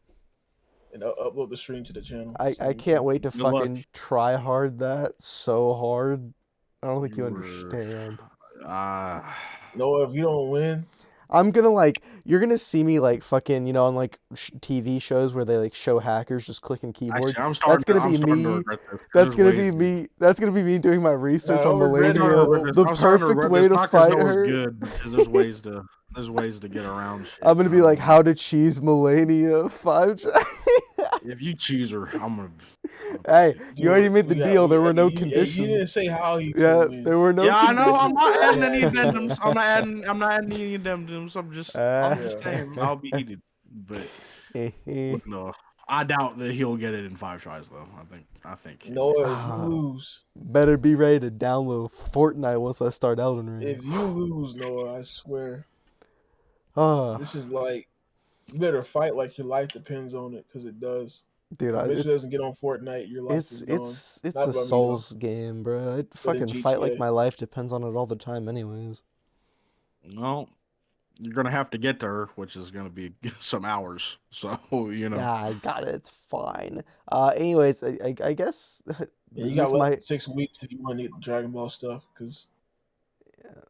And I'll upload the stream to the channel. I can't wait to Good luck. fucking try hard that so hard. I don't think you You're- understand. Noah, if you don't win, I'm gonna you're gonna see me fucking on TV shows where they show hackers just clicking keyboards. Actually, I'm starting gonna be I'm starting to me. regret this. That's There's gonna ways be me. That's gonna be me doing my research I on don't regret it. Melania. The I'm starting perfect regret way this, to not 'cause fight Noah's her. good, because there's ways to get around shit. I'm gonna be like, how to cheese Melania 5 tries. If you choose her, I'm gonna Hey, beat it. you already made the deal. There were no You didn't conditions. say how he Yeah, could win. there were no Yeah, I know. I'm conditions. not to adding any Yeah. addendums. I'm not adding any addendums. I'm just saying I'll be heated. But that. no, I doubt that he'll get it in 5 tries though. I think. Noah, if you Ah. lose, Better be ready to download Fortnite once I start Elden Ring. if you lose, Noah, I swear, Ah, this is like you better fight like your life depends on it, because it does. dude, If Mitchell it's doesn't get on Fortnite, your life is gone. it's Not a by me, though, Souls game, bro. I'd but in fucking fight like GTA. my life depends on it all the time, anyways. Well, you're gonna have to get to her, which is gonna be some hours. So Yeah, I got it. It's fine. Anyways, I guess Yeah, you got this less than might 6 weeks if you want to get Dragon Ball stuff, because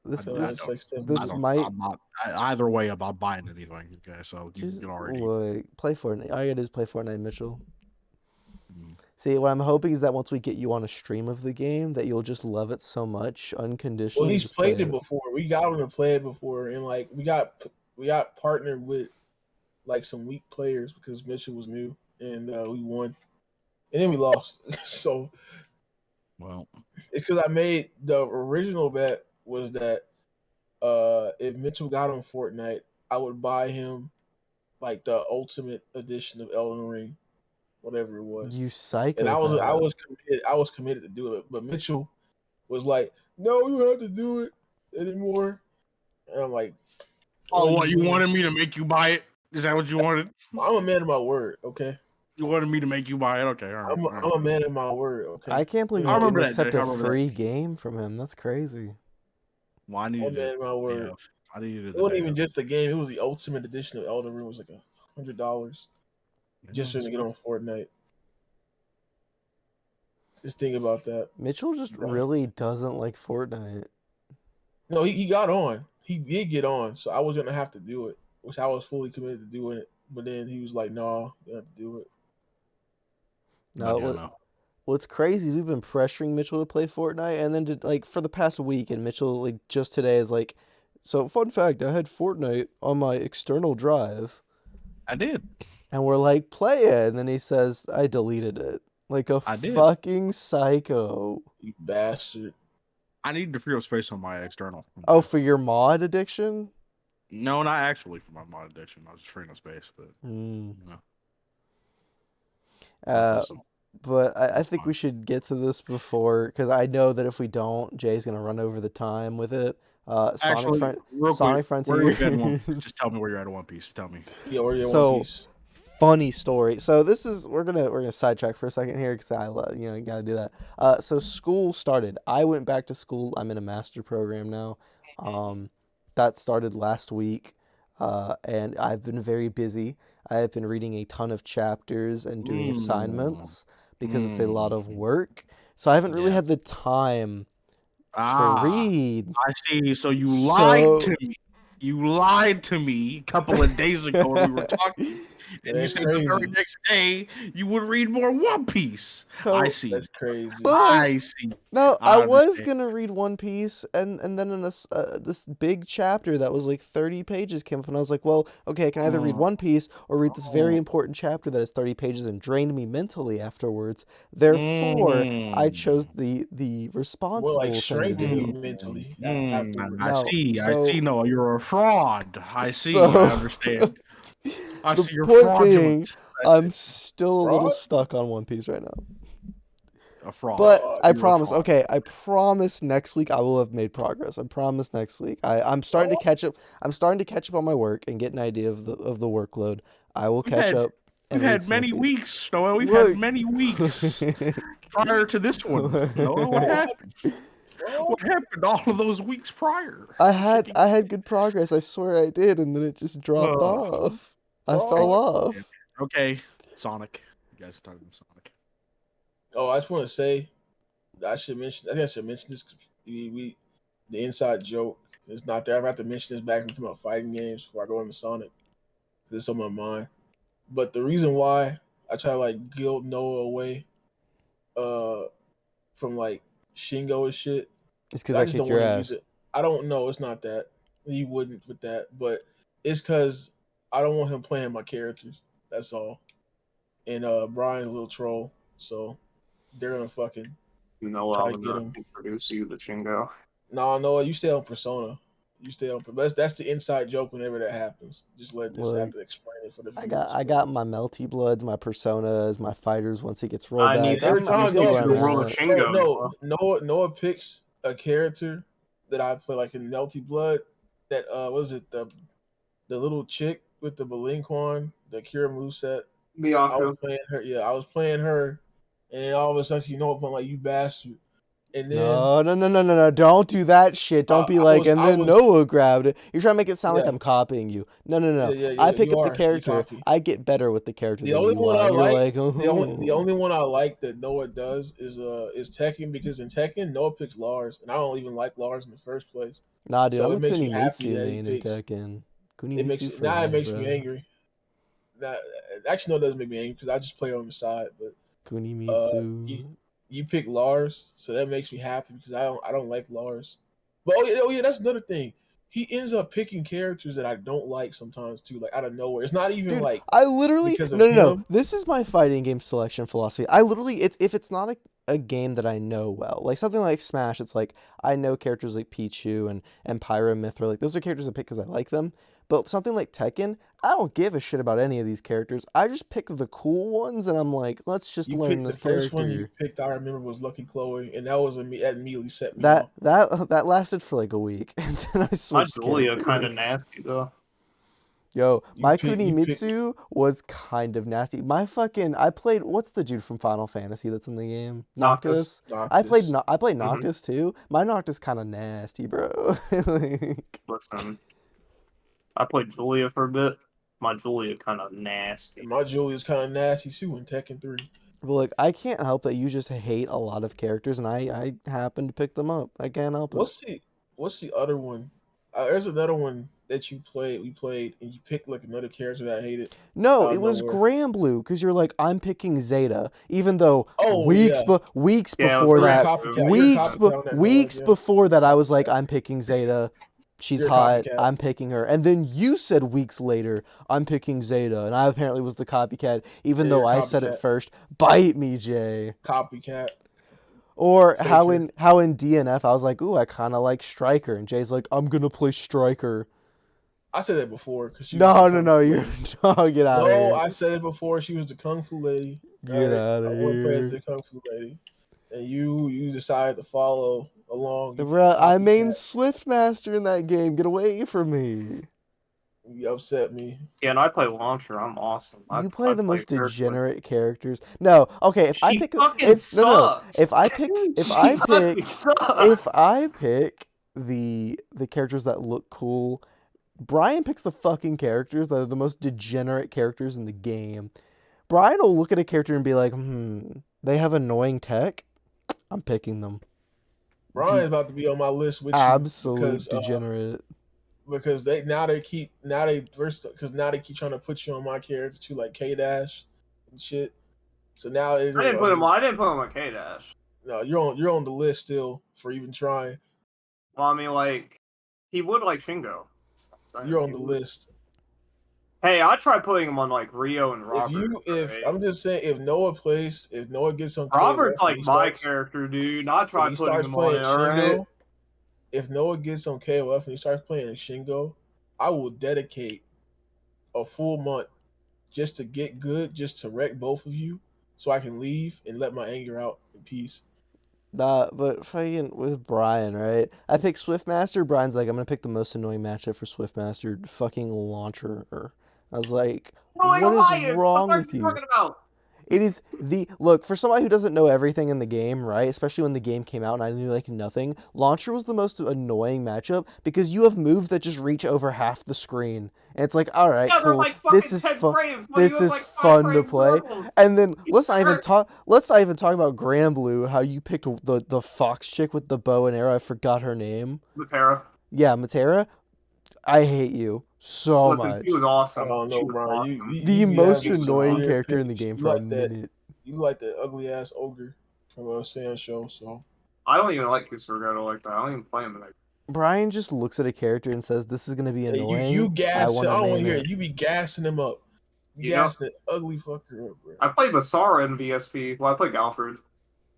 this so this that's like 7 this weeks. might I'm not either way about buying anything. Okay, so you just can already. like play Fortnite. All you gotta do is play Fortnite, Mitchell. Mm. See, what I'm hoping is that once we get you on a stream of the game, that you'll just love it so much, Well, unconditionally. he's Just play played it before. We got him to play it before, and like we got partnered with like some weak players because Mitchell was new, and we won, and then we lost. So Well, because I made the original bet was that if Mitchell got on Fortnite, I would buy him like the ultimate edition of Elden Ring, whatever it was. You And I psychopath. was committed to do it, but Mitchell was like, "No, you don't have to do it anymore." And I'm like, oh, "What are what you doing?" wanted me to make you buy it? Is that what you wanted? I'm a man of my word, okay? You wanted me to make you buy it? Okay, all right. I'm a man of my word, okay? I can't believe You you I know, didn't remember that, accept Jay. I a remember that. free game from him. That's crazy. Well, I I'm a needed man it. of my word. Yeah, I needed It the wasn't day. even just a game; it was the ultimate edition of Elden Ring. It was like $100 just for him to get on Fortnite. Just think about that. Mitchell just Yeah. really doesn't like Fortnite. No, he got on. He did get on, so I was gonna have to do it, which I was fully committed to doing it. But then he was like, "No, you have to do it." No, Yeah, no. what's crazy is we've been pressuring Mitchell to play Fortnite, and then like for the past week, and Mitchell like just today is like, so fun fact, I had Fortnite on my external drive, I did. and we're like, play it, and then he says, I deleted it, like a I did. fucking psycho. You bastard. I needed to free up space on my external. Oh, for your mod addiction? No, not actually for my mod addiction. I was just freeing up space, but Mm. you know. Uh, but I That's think fine. we should get to this before, because I know that if we don't, Jay's gonna run over the time with it. Actually, real Sonic quick, where are you at in One Piece? Frontiers. Just tell me where you're at in One Piece. Tell me. Yeah, or you So- One Piece. Funny story. So this is we're gonna sidetrack for a second here because I love you gotta do that. So school started. I went back to school. I'm in a master program now. That started last week, and I've been very busy. I have been reading a ton of chapters and doing assignments because it's a lot of work. So I haven't really Yeah. had the time to Ah, read. I see. So you lied So- to me. You lied to me a couple of days ago when we were talking, and you That's said the very crazy. next day you would read more One Piece. So I see. That's crazy. But, like, I see. No, I I was understand. gonna read One Piece, and then in this big chapter that was like 30 pages came up, and I was like, well, okay, I can either read One Piece or read this very important chapter that is 30 pages and drained me mentally afterwards. Therefore, I chose the responsible More like thing to strengthened you do. mentally I No, see. I so- see. No, you're a fraud. I see. So- I understand. I The see. You're point being, fraudulent. I'm still a little Fraud? stuck on One Piece right now. A fraud. But I You're a promise, fraud. okay, I promise next week I will have made progress. I promise next week. I'm starting to catch up. I'm starting to catch up on my work and get an idea of the workload. I will We've catch had- up. We've and read had some many of these. weeks, Noah. We've Look. had many weeks prior to this one. Noah, what happened? What happened all of those weeks prior? I had good progress. I swear I did, and then it just dropped Ugh. off. I Oh. fell off. Okay, Sonic. You guys are talking about Sonic. Oh, I just want to say, I think I should mention this. 'Cause the inside joke is not there. I have to mention this back into my fighting games before I go into Sonic. 'Cause it's on my mind. But the reason why I try to like guilt Noah away, from like Shingo and shit. It's because I just kicked don't your want to ass. use it. I don't know. It's not that he wouldn't with that, but it's because I don't want him playing my characters. That's all. and Brian's a little troll, so they're gonna fucking You know, try I'm to get gonna him. introduce you to Chingo. No, Noah, you stay on Persona. You stay on. That's the inside joke whenever that happens. Just let this Look, happen. Explain it for the I viewers. got my Melty Bloods, my Personas, my fighters. Once he gets I need rollback, to Every I'm time introduce good you no, where to the I'm because world of at. Shingo. Noah picks a character that I play like in Melty Blood. That what is it the little chick with the Malinquan, the Kira moveset. I was Miyako. playing her. Yeah, I was playing her, and then all of a sudden, I'm like, you bastard. And then No. Don't do that shit. Don't be like, and I then was, Noah grabbed it. You're trying to make it sound like yeah, I'm copying you. No. I yeah. pick You up the are, you character. copy. I get better with the character The than only you one are. I And you're like, like, the oh. only one I like that Noah does is Tekken, because in Tekken Noah picks Lars, and I don't even like Lars in the first place. Nah, dude, So I'm it a makes me happy Kunimitsu that he main in picks. Tekken. It makes Kunimitsu for now it life, makes me bro. angry. Now, actually, no, it doesn't make me angry because I just play on the side. But Kunimitsu. you pick Lars, so that makes me happy because I don't like Lars. But oh yeah, that's another thing. He ends up picking characters that I don't like sometimes too, like out of nowhere. It's not even Dude, like I literally because of no. him. This is my fighting game selection philosophy. I literally if it's not a game that I know well, like something like Smash, it's like I know characters like Pichu and Pyra, like those are characters I pick because I like them. But something like Tekken, I don't give a shit about any of these characters. I just pick the cool ones, and I'm like, let's just You learn picked the this first one you character. picked. I remember was Lucky Chloe, and that immediately set me That off. that lasted for like a week, and then I My switched Julia kind of characters. nasty though. Yo, my You pick Kunimitsu was kind of nasty. I played what's the dude from Final Fantasy that's in the game? Noctis. Noctis. Noctis. I played Mhm. Noctis too. My Noctis kind of nasty, bro. Like, Listen, I played Julia for a bit. My Julia kind of nasty. And my Julia's kind of nasty too in Tekken 3. but look, I can't help that you just hate a lot of characters, and I happen to pick them up. I can't help it. What's the other one? There's another one that you played. We played, and you picked like another character that I hated No, out it of was nowhere. Granblue because you're like I'm picking Zeta, even though Oh yeah, weeks Yeah, it was before you're a that, Granblue. copycat. You're a copycat on that Noah. weeks Yeah, before that, I was like copycat. I'm picking Zeta. She's You're a hot. copycat. I'm picking her. And then you said weeks later, I'm picking Zeta, and I apparently was the copycat, even Yeah, though you're a I said it copycat. first. Bite me, Jay. Copycat. Or Faker. how in DNF I was like, ooh, I kind of like Striker, and Jay's like, I'm gonna play Striker. I said that before because she was the Kung No, Fu you're lady. no, get out of No, here. I said it before. She was the Kung Fu lady. Get out I of want to play as here. the Kung Fu lady, and you decided to follow along. You Bruh, I main copycat. Swiftmaster in that game. Get away from me. You upset me. Yeah, and I play Launcher. I'm awesome. You play the play most character with- degenerate characters. No, okay. If I She pick, fucking sucks. If I pick, She fucking sucks. if I pick the characters that look cool, Brian picks the fucking characters that are the most degenerate characters in the game. Brian will look at a character and be like, they have annoying tech. I'm picking them. Brian's about to be on my list with you Absolute degenerate. because they keep trying to put you on my character too, like K Dash and shit. So now I didn't put him on K Dash. No, you're on the list still for even trying. Well, I mean, like, he would like Shingo. You're on the list. Hey, I tried putting him on like Rio and Robert. I'm just saying, if Noah gets on Robert's KOF, like my character, dude. I when tried he putting starts him playing on it. Alright. Shingo, if Noah gets on KOF and he starts playing Shingo, I will dedicate a full month just to get good, just to wreck both of you, so I can leave and let my anger out in peace. Nah, but fucking with Brian, right? I pick Swiftmaster. Brian's like, I'm gonna pick the most annoying matchup for Swiftmaster, fucking Launcher. I was like, what is wrong with you? About? It is look, for somebody who doesn't know everything in the game, right? Especially when the game came out and I knew like nothing. Launcher was the most annoying matchup because you have moves that just reach over half the screen. And it's like, all right, Yeah, they're cool. like fucking This is 10 fun. frames. This is fun to play. And then let's not even talk about Granblue, how you picked the fox chick with the bow and arrow. I forgot her name. Matera. Yeah, Matera. I hate you so much. She was awesome. Oh She no, was Brian, awesome. The you be most having some annoying weird character in the picks. game You for a like that. minute. You like that ugly ass ogre from a Sand Show, so I don't even like Kusuragato like that. I don't even play him like Brian just looks at a character and says, "This is gonna be annoying." you gas. I wanna don't want main to hear it." it. You be gassing him up. You You know, gassed the ugly fucker up, bro. I played Basara in VSP. Well, I played Galford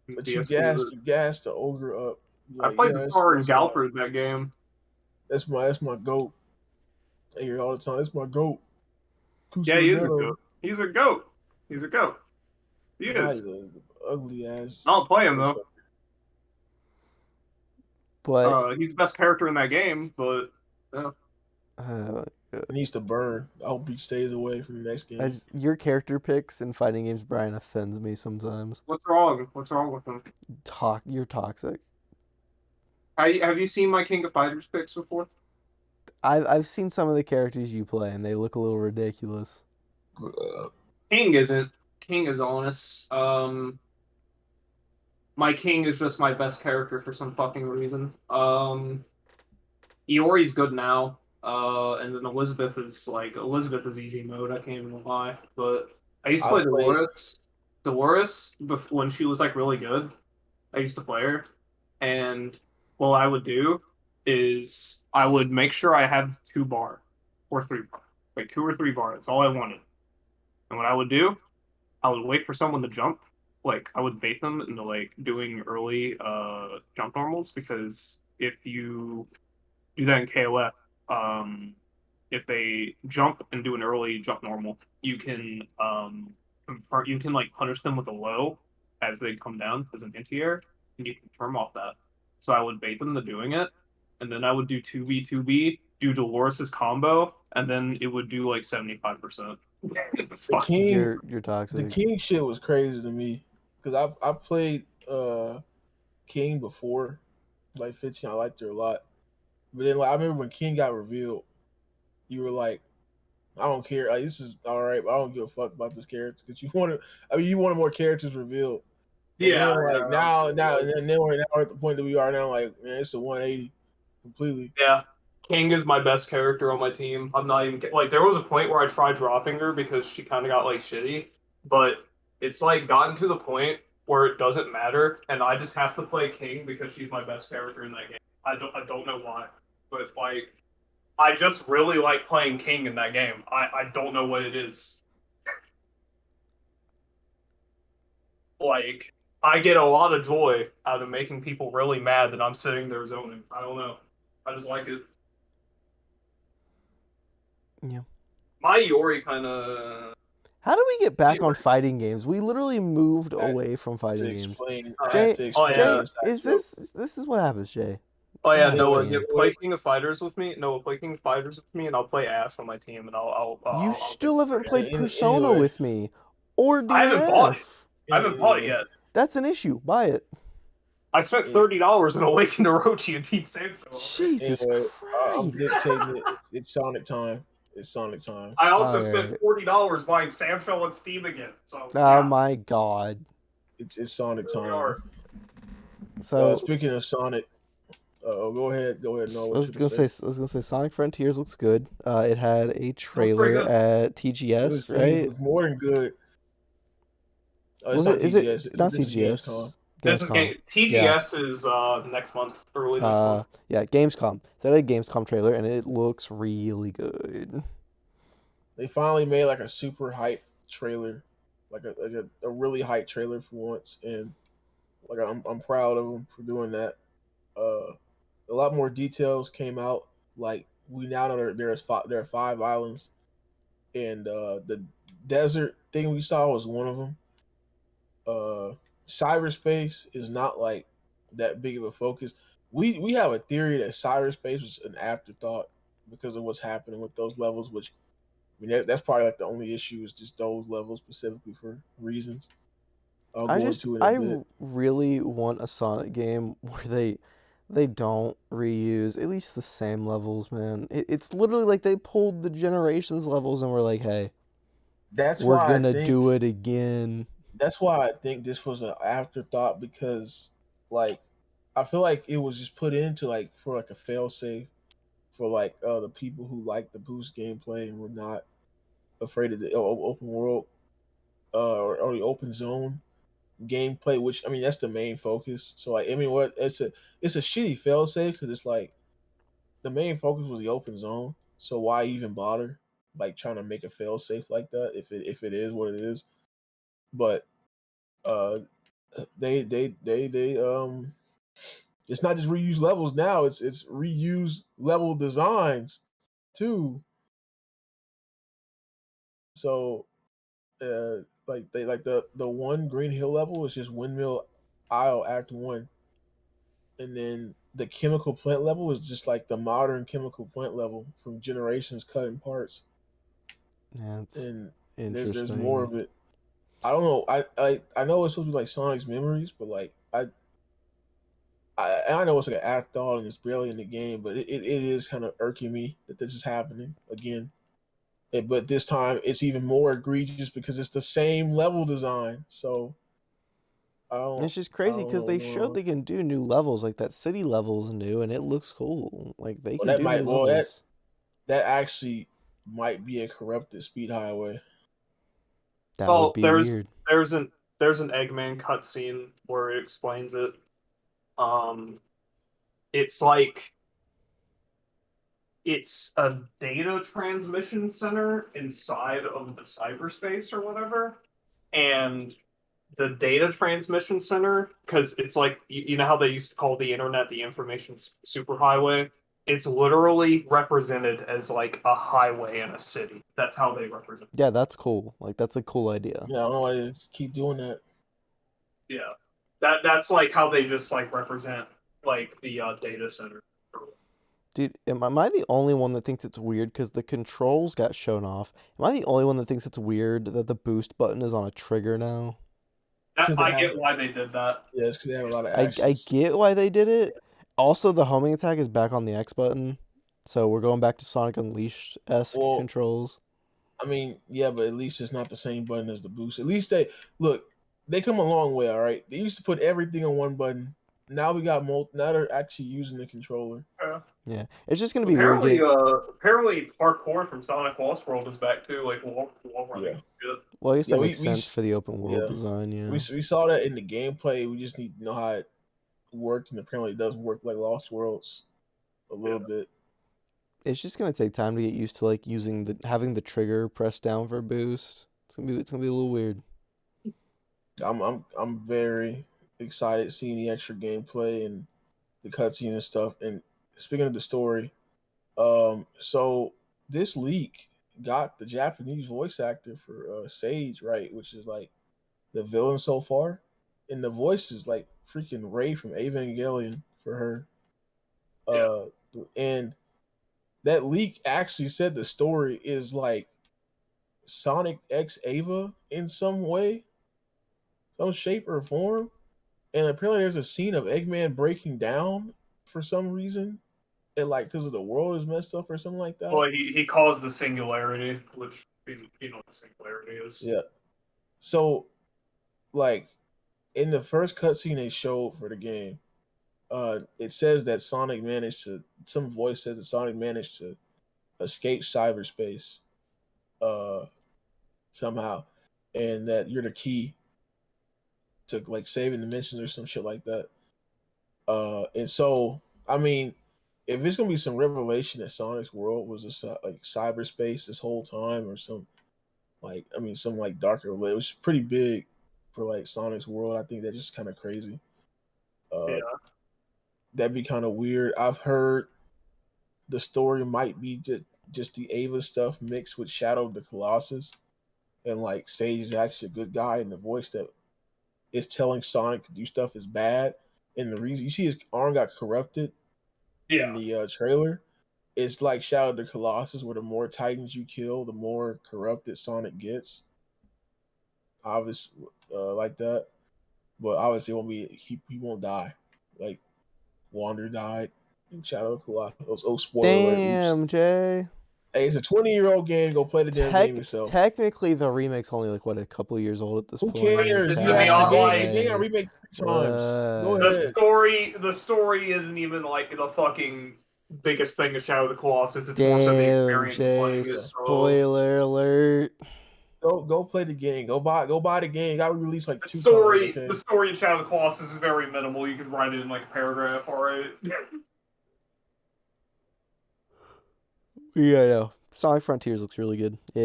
in But VSP. you gassed the ogre up. I Like, played yeah, Basara and Galford in that game. that's my goat. I hear it all the time. That's my goat. Yeah, he is a Kusuaghetto. goat. He's a goat. He's a goat. He Nah, is. he's an ugly ass. I don't play him though. But He's the best character in that game, but uh, Needs to burn. I hope he stays away from the next game. your character picks in fighting games, Brian, offends me sometimes. what's wrong? What's wrong with him? You're toxic. Have you seen my King of Fighters picks before? I've seen some of the characters you play, and they look a little ridiculous. King isn't. King is honest. My King is just my best character for some fucking reason. Iori's good now. And then Elizabeth is easy mode. I can't even lie. But I used to play Dolores. Dolores when she was like really good. I used to play her, and what I would do is I would make sure I have 2 bar or 3 bar, like 2 or 3 bar. That's all I wanted. And what I would do, I would wait for someone to jump. Like I would bait them into like doing early jump normals because if you do that in KOF, if they jump and do an early jump normal, you can like punish them with a low as they come down as an anti-air, and you can turn off that. So I would bait them to doing it, and then I would do 2v2b, do Dolores' combo, and then it would do like 75%. The King, You're toxic. the King shit was crazy to me because I played King before, like 15. I liked her a lot, but then like I remember when King got revealed, you were like, I don't care. Like this is all right, but I don't give a fuck about this character because you wanted. I mean, you wanted more characters revealed. And Yeah, then like yeah. now we're at the point that we are now. Like man, it's a 180 completely. Yeah. King is my best character on my team. I'm not even like there was a point where I tried dropping her because she kind of got like shitty, but it's like gotten to the point where it doesn't matter, and I just have to play King because she's my best character in that game. I don't know why, but like I just really like playing King in that game. I don't know what it is. Like I get a lot of joy out of making people really mad that I'm sitting there zoning. I don't know. I just like it. Yeah. My Iori kind of. How do we get back on fighting games? We literally moved away from fighting games. Jay, Jay, is this is what happens, Jay? Oh yeah, God Noah, damn. you play King of Fighters with me. Noah, play King of Fighters with me, and I'll play Ash on my team, and You I'll still haven't played Anyway. Persona with me, or DNF. I haven't bought it. I haven't bought it yet. That's an issue. Buy it. I spent $30 in Awakened Orochi and Team Sandfield. Jesus Anyway, I'm Christ. dictating it. It's Sonic time. It's Sonic time. I also spent $40 buying Sandfield on Steam again. So Oh my god. It's Sonic time. So speaking of Sonic, go ahead. No, I was gonna say Sonic Frontiers looks good. It had a trailer at TGS, right? It was more than good. Was it? Is it not TGS? This is TGS is next month, early next month. Yeah, Gamescom. So I had a Gamescom trailer, and it looks really good. They finally made like a super hype trailer, like a really hype trailer for once, and like I'm proud of them for doing that. A lot more details came out. Like we now know there are 5 islands, and the desert thing we saw was one of them. Cyberspace is not like that big of a focus. We have a theory that cyberspace was an afterthought because of what's happening with those levels, which I mean that's probably like the only issue is just those levels specifically for reasons. I really want a Sonic game where they don't reuse at least the same levels, man. It's literally like they pulled the Generations levels and were like, hey, we're gonna do it again. That's why I think this was an afterthought because, like, I feel like it was just put into like for like a failsafe for like the people who like the boost gameplay and were not afraid of the open world or the open zone gameplay. Which I mean, that's the main focus. So like, I mean, it's a shitty failsafe because it's like the main focus was the open zone. So why even bother? like trying to make a fail safe like that if it is what it is. But uh they it's not just reuse levels now, it's reuse level designs too. So like they like the one Green Hill level is just Windmill Isle Act 1, and then the chemical plant level is just like the modern chemical plant level from Generations cutting parts. That's And there's more interesting. of it. I don't know. I know it's supposed to be like Sonic's memories, but like I know it's like an afterthought and it's barely in the game, but it is kind of irking me that this is happening again. But this time it's even more egregious because it's the same level design. So It's just I crazy don't because know they what's going showed on. they can do new levels, like that city level is new and it looks cool. Like they Well, can do new that levels. that actually might be a corrupted speed highway. That would Well, be weird. there's an Eggman cutscene where it explains it. Um, it's like it's a data transmission center inside of the cyberspace or whatever, and the data transmission center, because it's like you know how they used to call the internet the information superhighway. It's literally represented as like a highway in a city. That's how they represent it. Yeah, that's cool. Like that's a cool idea. Yeah, I don't know why they keep doing that. Yeah, that's like how they just like represent like the data center. Dude, am I the only one that thinks it's weird because the controls got shown off? Am I the only one that thinks it's weird that the boost button is on a trigger now? Because they I have get why they did that. yeah, it's because they have a lot of I actions. get why they did it. Also, the homing attack is back on the X button, so we're going back to Sonic Unleashed esque Well, controls. I mean, yeah, but at least it's not the same button as the boost. At least they look, they come a long way. All right, they used to put everything on one button. Now we got now they're actually using the controller. Yeah. Yeah, it's just gonna be weird getting. Apparently parkour from Sonic Lost World is back too, like wall running. Yeah, Good. Well, I guess yeah, that makes sense for the open world yeah design. Yeah, we saw that in the gameplay. We just need to know how it worked, and apparently it does work like Lost Worlds a Yeah. little bit. it's just gonna take time to get used to like using the having the trigger pressed down for boost. It's gonna be a little weird. I'm very excited seeing the extra gameplay and the cutscene and stuff. And speaking of the story, so this leak got the Japanese voice actor for Sage, right, which is like the villain so far, and the voice is like freaking Ray from Evangelion for her. Yeah. Uh, and that leak actually said the story is like Sonic X Ava in some way, some shape or form. And apparently, there's a scene of Eggman breaking down for some reason, and like because of the world is messed up or something like that. Well, he caused the singularity, which you know what the singularity is. Yeah. So, like in the first cutscene they showed for the game, it says that Sonic managed to. Some voice says that Sonic managed to escape cyberspace, uh, somehow, and that you're the key to like saving dimensions or some shit like that. And so I mean, if it's gonna be some revelation that Sonic's world was just like cyberspace this whole time, or some like I mean some like darker, it was pretty big for like Sonic's world. I think that's just kind of crazy. Uh, Yeah. that'd be kind of weird. I've heard the story might be just the Ava stuff mixed with Shadow of the Colossus, and like Sage is actually a good guy, and the voice that is telling Sonic to do stuff is bad. And the reason you see his arm got corrupted in Yeah. the trailer, it's like Shadow of the Colossus, where the more Titans you kill, the more corrupted Sonic gets. Obviously, like that. But obviously, it won't be he won't die. Like Wander died in Shadow of the Colossus. Oh, spoiler alert! Oops. Damn, Jay. Hey, it's a 20-year-old game. Go play the damn game yourself. Technically, the remake's only like what, a couple of years old at this Who point. cares? It's You gonna be have the on game. like The game got remade 3 times. Go What? ahead. the story isn't even like the fucking biggest thing of Shadow of the Colossus. It's more so the Damn, experience of Jay. playing it. So Spoiler alert. Go play the game. Go buy the game. It got released like 2 times. Okay. the story of Shadow of the Colossus is very minimal. You could write it in like a paragraph, alright. Yeah, no. Sonic Frontiers looks really good. I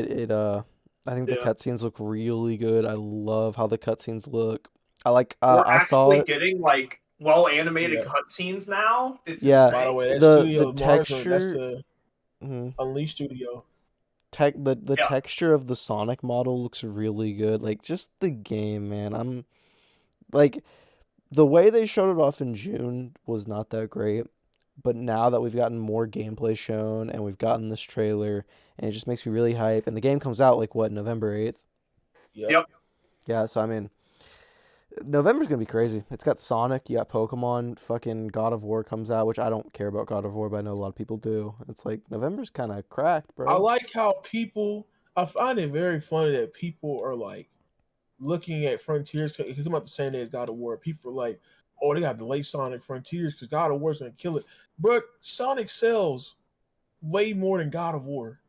think the Yeah. cutscenes look really good. I love how the cutscenes look. I like. We're I saw actually it. getting like well animated Yeah. cutscenes now. It's Yeah, By the insane. way, that the studio Mars, that's texture. the mhm. Unleashed studio. The Yeah. texture of the Sonic model looks really good. Like just the game, man. I'm like the way they showed it off in June was not that great. But now that we've gotten more gameplay shown and we've gotten this trailer, and it just makes me really hype. And the game comes out like what, November 8th? Yep. Yep. Yeah, so I mean, November's gonna be crazy. It's got Sonic, you got Pokemon, fucking God of War comes out, which I don't care about God of War, but I know a lot of people do. It's like November's kind of cracked, I bro. like how people. I find it very funny that people are like looking at Frontiers because it came out the same day as God of War. People are like, "Oh, they got to delay Sonic Frontiers because God of War's gonna kill it." But Sonic sells way more than God of War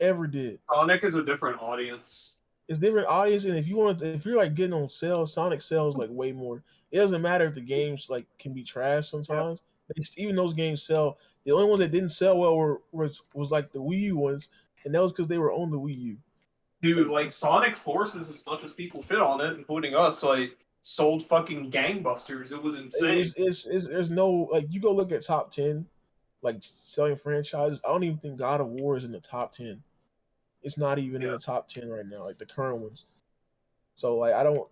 ever did. Sonic is a different audience. It's different audience, and if you're like getting on sale, Sonic sells like way more. It doesn't matter if the games like can be trash sometimes. Even those games sell. The only ones that didn't sell well was like the Wii U ones, and that was because they were on the Wii U. Dude, like Sonic Forces, as much as people shit on it, including us, like sold fucking gangbusters. It was insane. There's no like you go look at top 10 like selling franchises. I don't even think God of War is in the top 10. It's not even in Yeah. the top 10 right now, like the current ones. So like I don't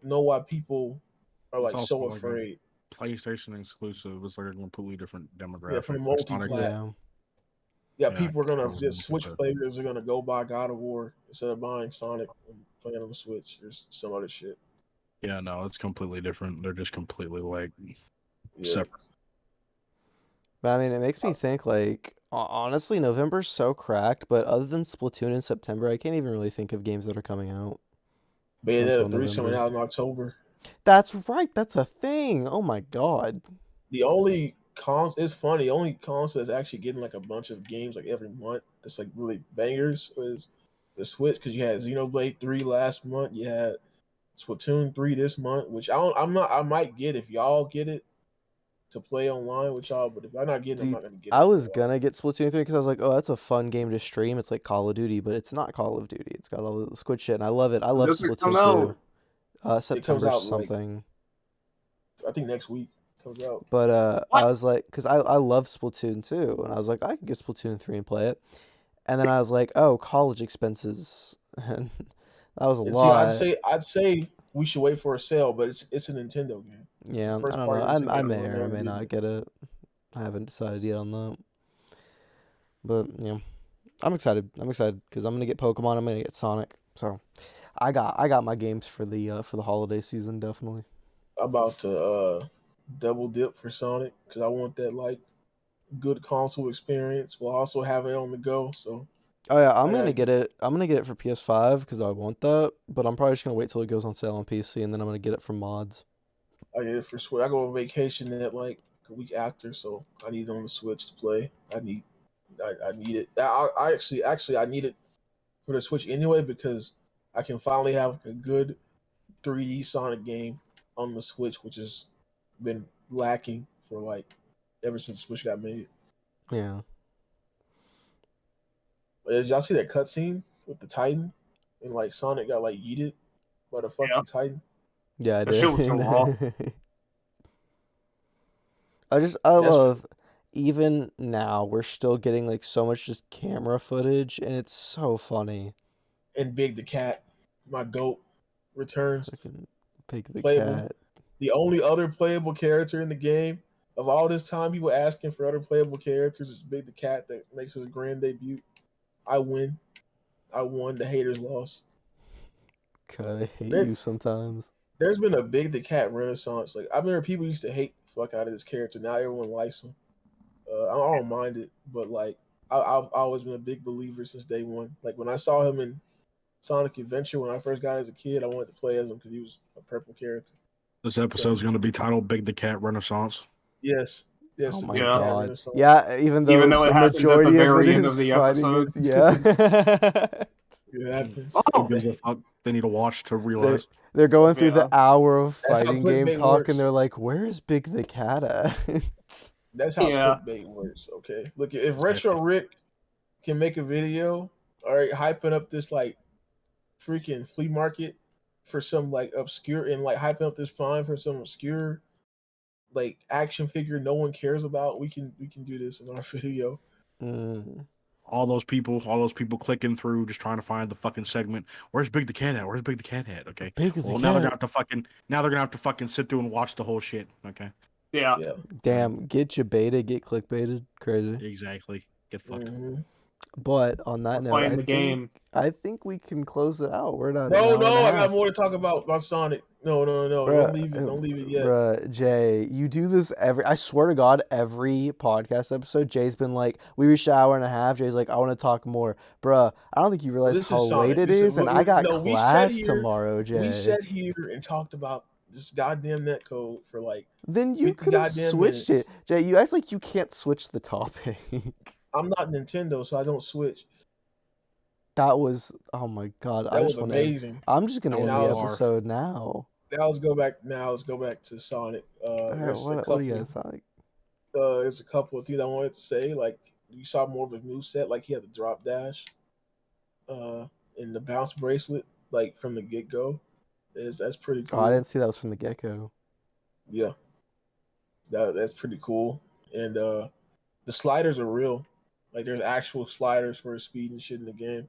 know why people are It's like also so like a afraid. PlayStation exclusive. It's like a completely different demographic. Yeah, from Like Sonic, multi-plat. Yeah. Yeah, yeah, people are gonna totally just get Switch that. players are gonna go buy God of War instead of buying Sonic and playing on the Switch. There's some other shit. Yeah, no, it's completely different. They're just completely like Yeah. separate. But I mean, it makes me think like honestly, November's so cracked. But other than Splatoon in September, I can't even really think of games that are coming out until Bayonetta 3 coming November. out in October. That's right. That's a thing. Oh my god. The only it's funny, the only console that's actually getting like a bunch of games like every month that's like really bangers is the Switch because you had Xenoblade 3 last month, you had Splatoon 3 this month, which I might get if y'all get it to play online with y'all, but if I'm not getting it, I'm Dude, not gonna get I it for a was while. gonna get Splatoon 3 because I was like, oh, that's a fun game to stream. It's like Call of Duty, but it's not Call of Duty. It's got all the squid shit, and I love it. I When love does it come Splatoon out? 2. It comes September out like something. I think next week it comes out. But I What? was like, because I love Splatoon 2, and I was like, I could get Splatoon 3 and play it. And then I was like, oh, college expenses. And that was a And see, lot. I'd say we should wait for a sale, but it's a Nintendo game. It's a Yeah, I first don't know. party Nintendo I game. may I'll or I never may get not it. get it. I haven't decided yet on that. But yeah, I'm excited. I'm excited because I'm gonna get Pokemon. I'm gonna get Sonic. So I got my games for the holiday season definitely. I'm about to double dip for Sonic because I want that like good console experience while also having it on the go. So Oh yeah, I'm I gonna gotta get get it. I'm gonna get it for PS5 because I want that. But I'm probably just gonna wait till it goes on sale on PC and then I'm gonna get it from mods. I get it for Switch. I go on vacation at like a week after, so I need it on the Switch to play. I need it. I actually I need it for the Switch anyway because I can finally have a good 3D Sonic game on the Switch, which has been lacking for like ever since Switch got made. Yeah. Did y'all see that cutscene with the Titan and like Sonic got like yeeted by the Yeah. fucking Titan? Yeah, I That shit was so raw. did. I That's love even now we're still getting like so much just camera footage and it's so funny. and Big the Cat, my goat, returns Fucking Pig the playable. cat. The only other playable character in the game of all this time, people asking for other playable characters is Big the Cat that makes his grand debut. I win. I won. The haters lost. God, I hate There, you sometimes. there's been a Big the Cat renaissance. Like I remember people used to hate the fuck out of this character. Now everyone likes him. I don't mind it, but like I've always been a big believer since day one. Like when I saw him in Sonic Adventure when I first got as a kid, I wanted to play as him because he was a purple character. This episode's going to be titled "Big the Cat Renaissance." Yes, Oh yes, the my Big the Yeah. Cat god. renaissance. Yeah, even Even though though it the happens at the majority of it very end is of the fighting episode. is yeah. It happens. Who Oh, gives a fuck? They need to watch to they're realize. they're going through yeah. the hour of That's how fighting game clickbait talk and works. they're like, "Where's Big the Cat at?" That's how Yeah. clickbait works. Okay, look, if Exactly. Retro Rick can make a video, all right, hyping up this like freaking flea market for some like obscure and like hyping up this find for some obscure like action figure no one cares about, we can do this in our video. Mm. All those people clicking through, just trying to find the fucking segment. Where's Big the Cat at? Where's Big the Cat at? Okay. Big as the Well, now they're gonna cat. have to fucking sit through and watch the whole shit. Okay. Yeah. Yeah. Damn, get you baited, get clickbaited. Crazy. Exactly. Get fucked. Mhm. But on that note, Playing the game. I think we can close it out. We're not. No, an hour and a I got half. more to talk about Sonic. No. Bruh, Don't leave it yet. Bruh, Jay, you do this I swear to God, every podcast episode, Jay's been like, we reached an hour and a half. Jay's like, I want to talk more. Bruh, I don't think you realize This how is late Sonic. it Listen, is, and I got we sat class here- tomorrow, Jay. We sat here and talked about this goddamn netcode for like Then you 50 could have goddamn switched minutes. it. Jay, you act like you can't switch the topic. I'm not Nintendo, so I don't switch. That was, oh my God. That was amazing. I'm just going to That end was the bizarre. episode now. Now let's go back to Sonic. There's a What couple, do you guys think? there's a couple of things I wanted to say. Like you saw more of his moveset, like he had the drop dash, and the bounce bracelet, like from the get go. That's pretty cool. Oh, I didn't see that was from the get-go. Yeah, that's pretty cool. And the sliders are real. Like there's actual sliders for his speed and shit in the game.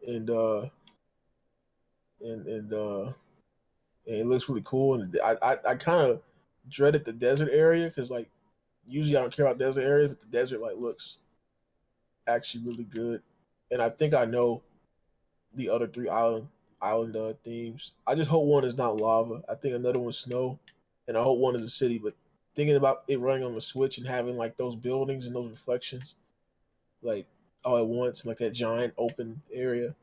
And it looks really cool. And I kind of dreaded the desert area because like usually I don't care about desert areas, but the desert like looks actually really good. And I think I know the other three island themes. I just hope one is not lava. I think another one's snow, and I hope one is a city. But thinking about it running on the Switch and having like those buildings and those reflections, like all at once, and like that giant open area.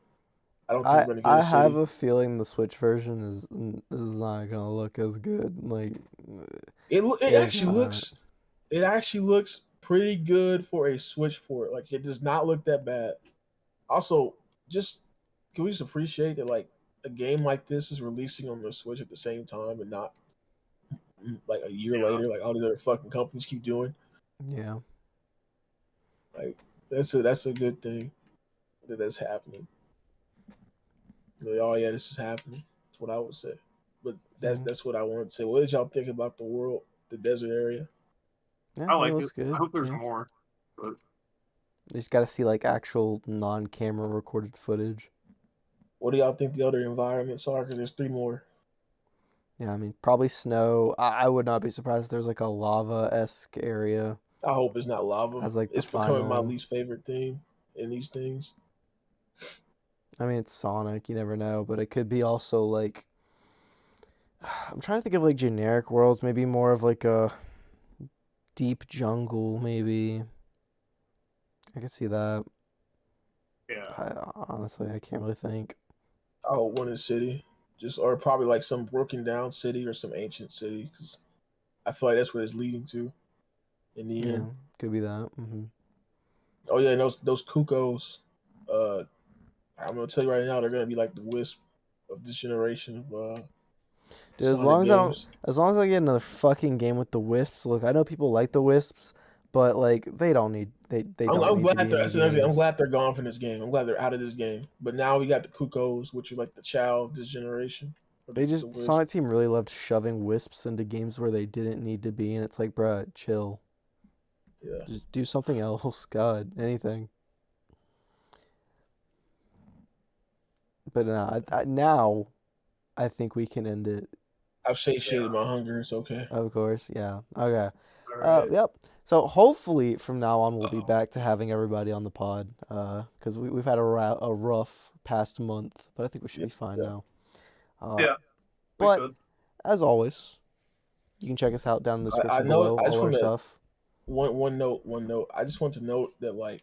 I don't think we're gonna get I a city. have a feeling the Switch version is not gonna look as good. Like It it's actually looks pretty good for a Switch port. Like it does not look that bad. Also, just can we just appreciate that like a game like this is releasing on the Switch at the same time and not like a year later, like all these other fucking companies keep doing. yeah. Like that's a good thing that's happening. Like, oh yeah, this is happening. That's what I would say. But that's what I wanted to say. What did y'all think about the world, the desert area? Yeah, I like it looks it. good. I hope there's yeah. more. But You just gotta see like actual non-camera recorded footage. What do y'all think the other environments are? Because there's 3 more. Yeah, I mean probably snow. I would not be surprised if there's like a lava-esque area. I hope it's not lava. As, like, the it's becoming my final- least favorite theme in these things. I mean it's Sonic, you never know, but it could be also like I'm trying to think of like generic worlds, maybe more of like a deep jungle, maybe. I could see that. yeah. Honestly, I can't really think. I hope one is city, or probably like some broken down city or some ancient city, because I feel like that's what it's leading to. In the Yeah, end. could be that. Oh yeah, and those Cuckoos. I'm gonna tell you right now, they're gonna be like the Wisp of this generation of Dude, as Sonic long games. as I get another fucking game with the Wisps. Look, I know people like the Wisps, but like they don't need they don't I'm need glad to be in that's another thing. I'm games. glad they're gone from this game. I'm glad they're out of this game. But now we got the Cuckoos, which are like the child of this generation. They The just Wisp. Sonic Team really loved shoving Wisps into games where they didn't need to be, and it's like, bruh, chill. Yeah. Just do something else. God, anything. But now, I think we can end it. I've satiated my hunger. It's okay. Of course, yeah. Okay. All right. Yep. So hopefully from now on we'll be back to having everybody on the pod. Because we've had a rough past month, but I think we should be fine now. Yeah. We But should. as always, you can check us out down in the I description know- below. I just All our wanna- stuff. One note. I just want to note that like,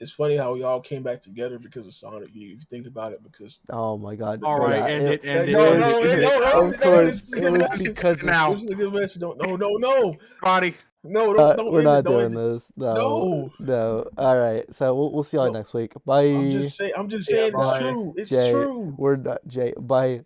it's funny how we all came back together because of Sonic. If you think about it, because Oh my God. All right, Yeah, end it. no, End Of it. course, this is a it good was message. because Now. This is a good message. No. Body. No, don't we're end not it. Don't doing end it. this. No. No. All right. So we'll see y'all No. next week. Bye. I'm just saying. It's bye. true. It's Jay, true. we're not Jay. Bye.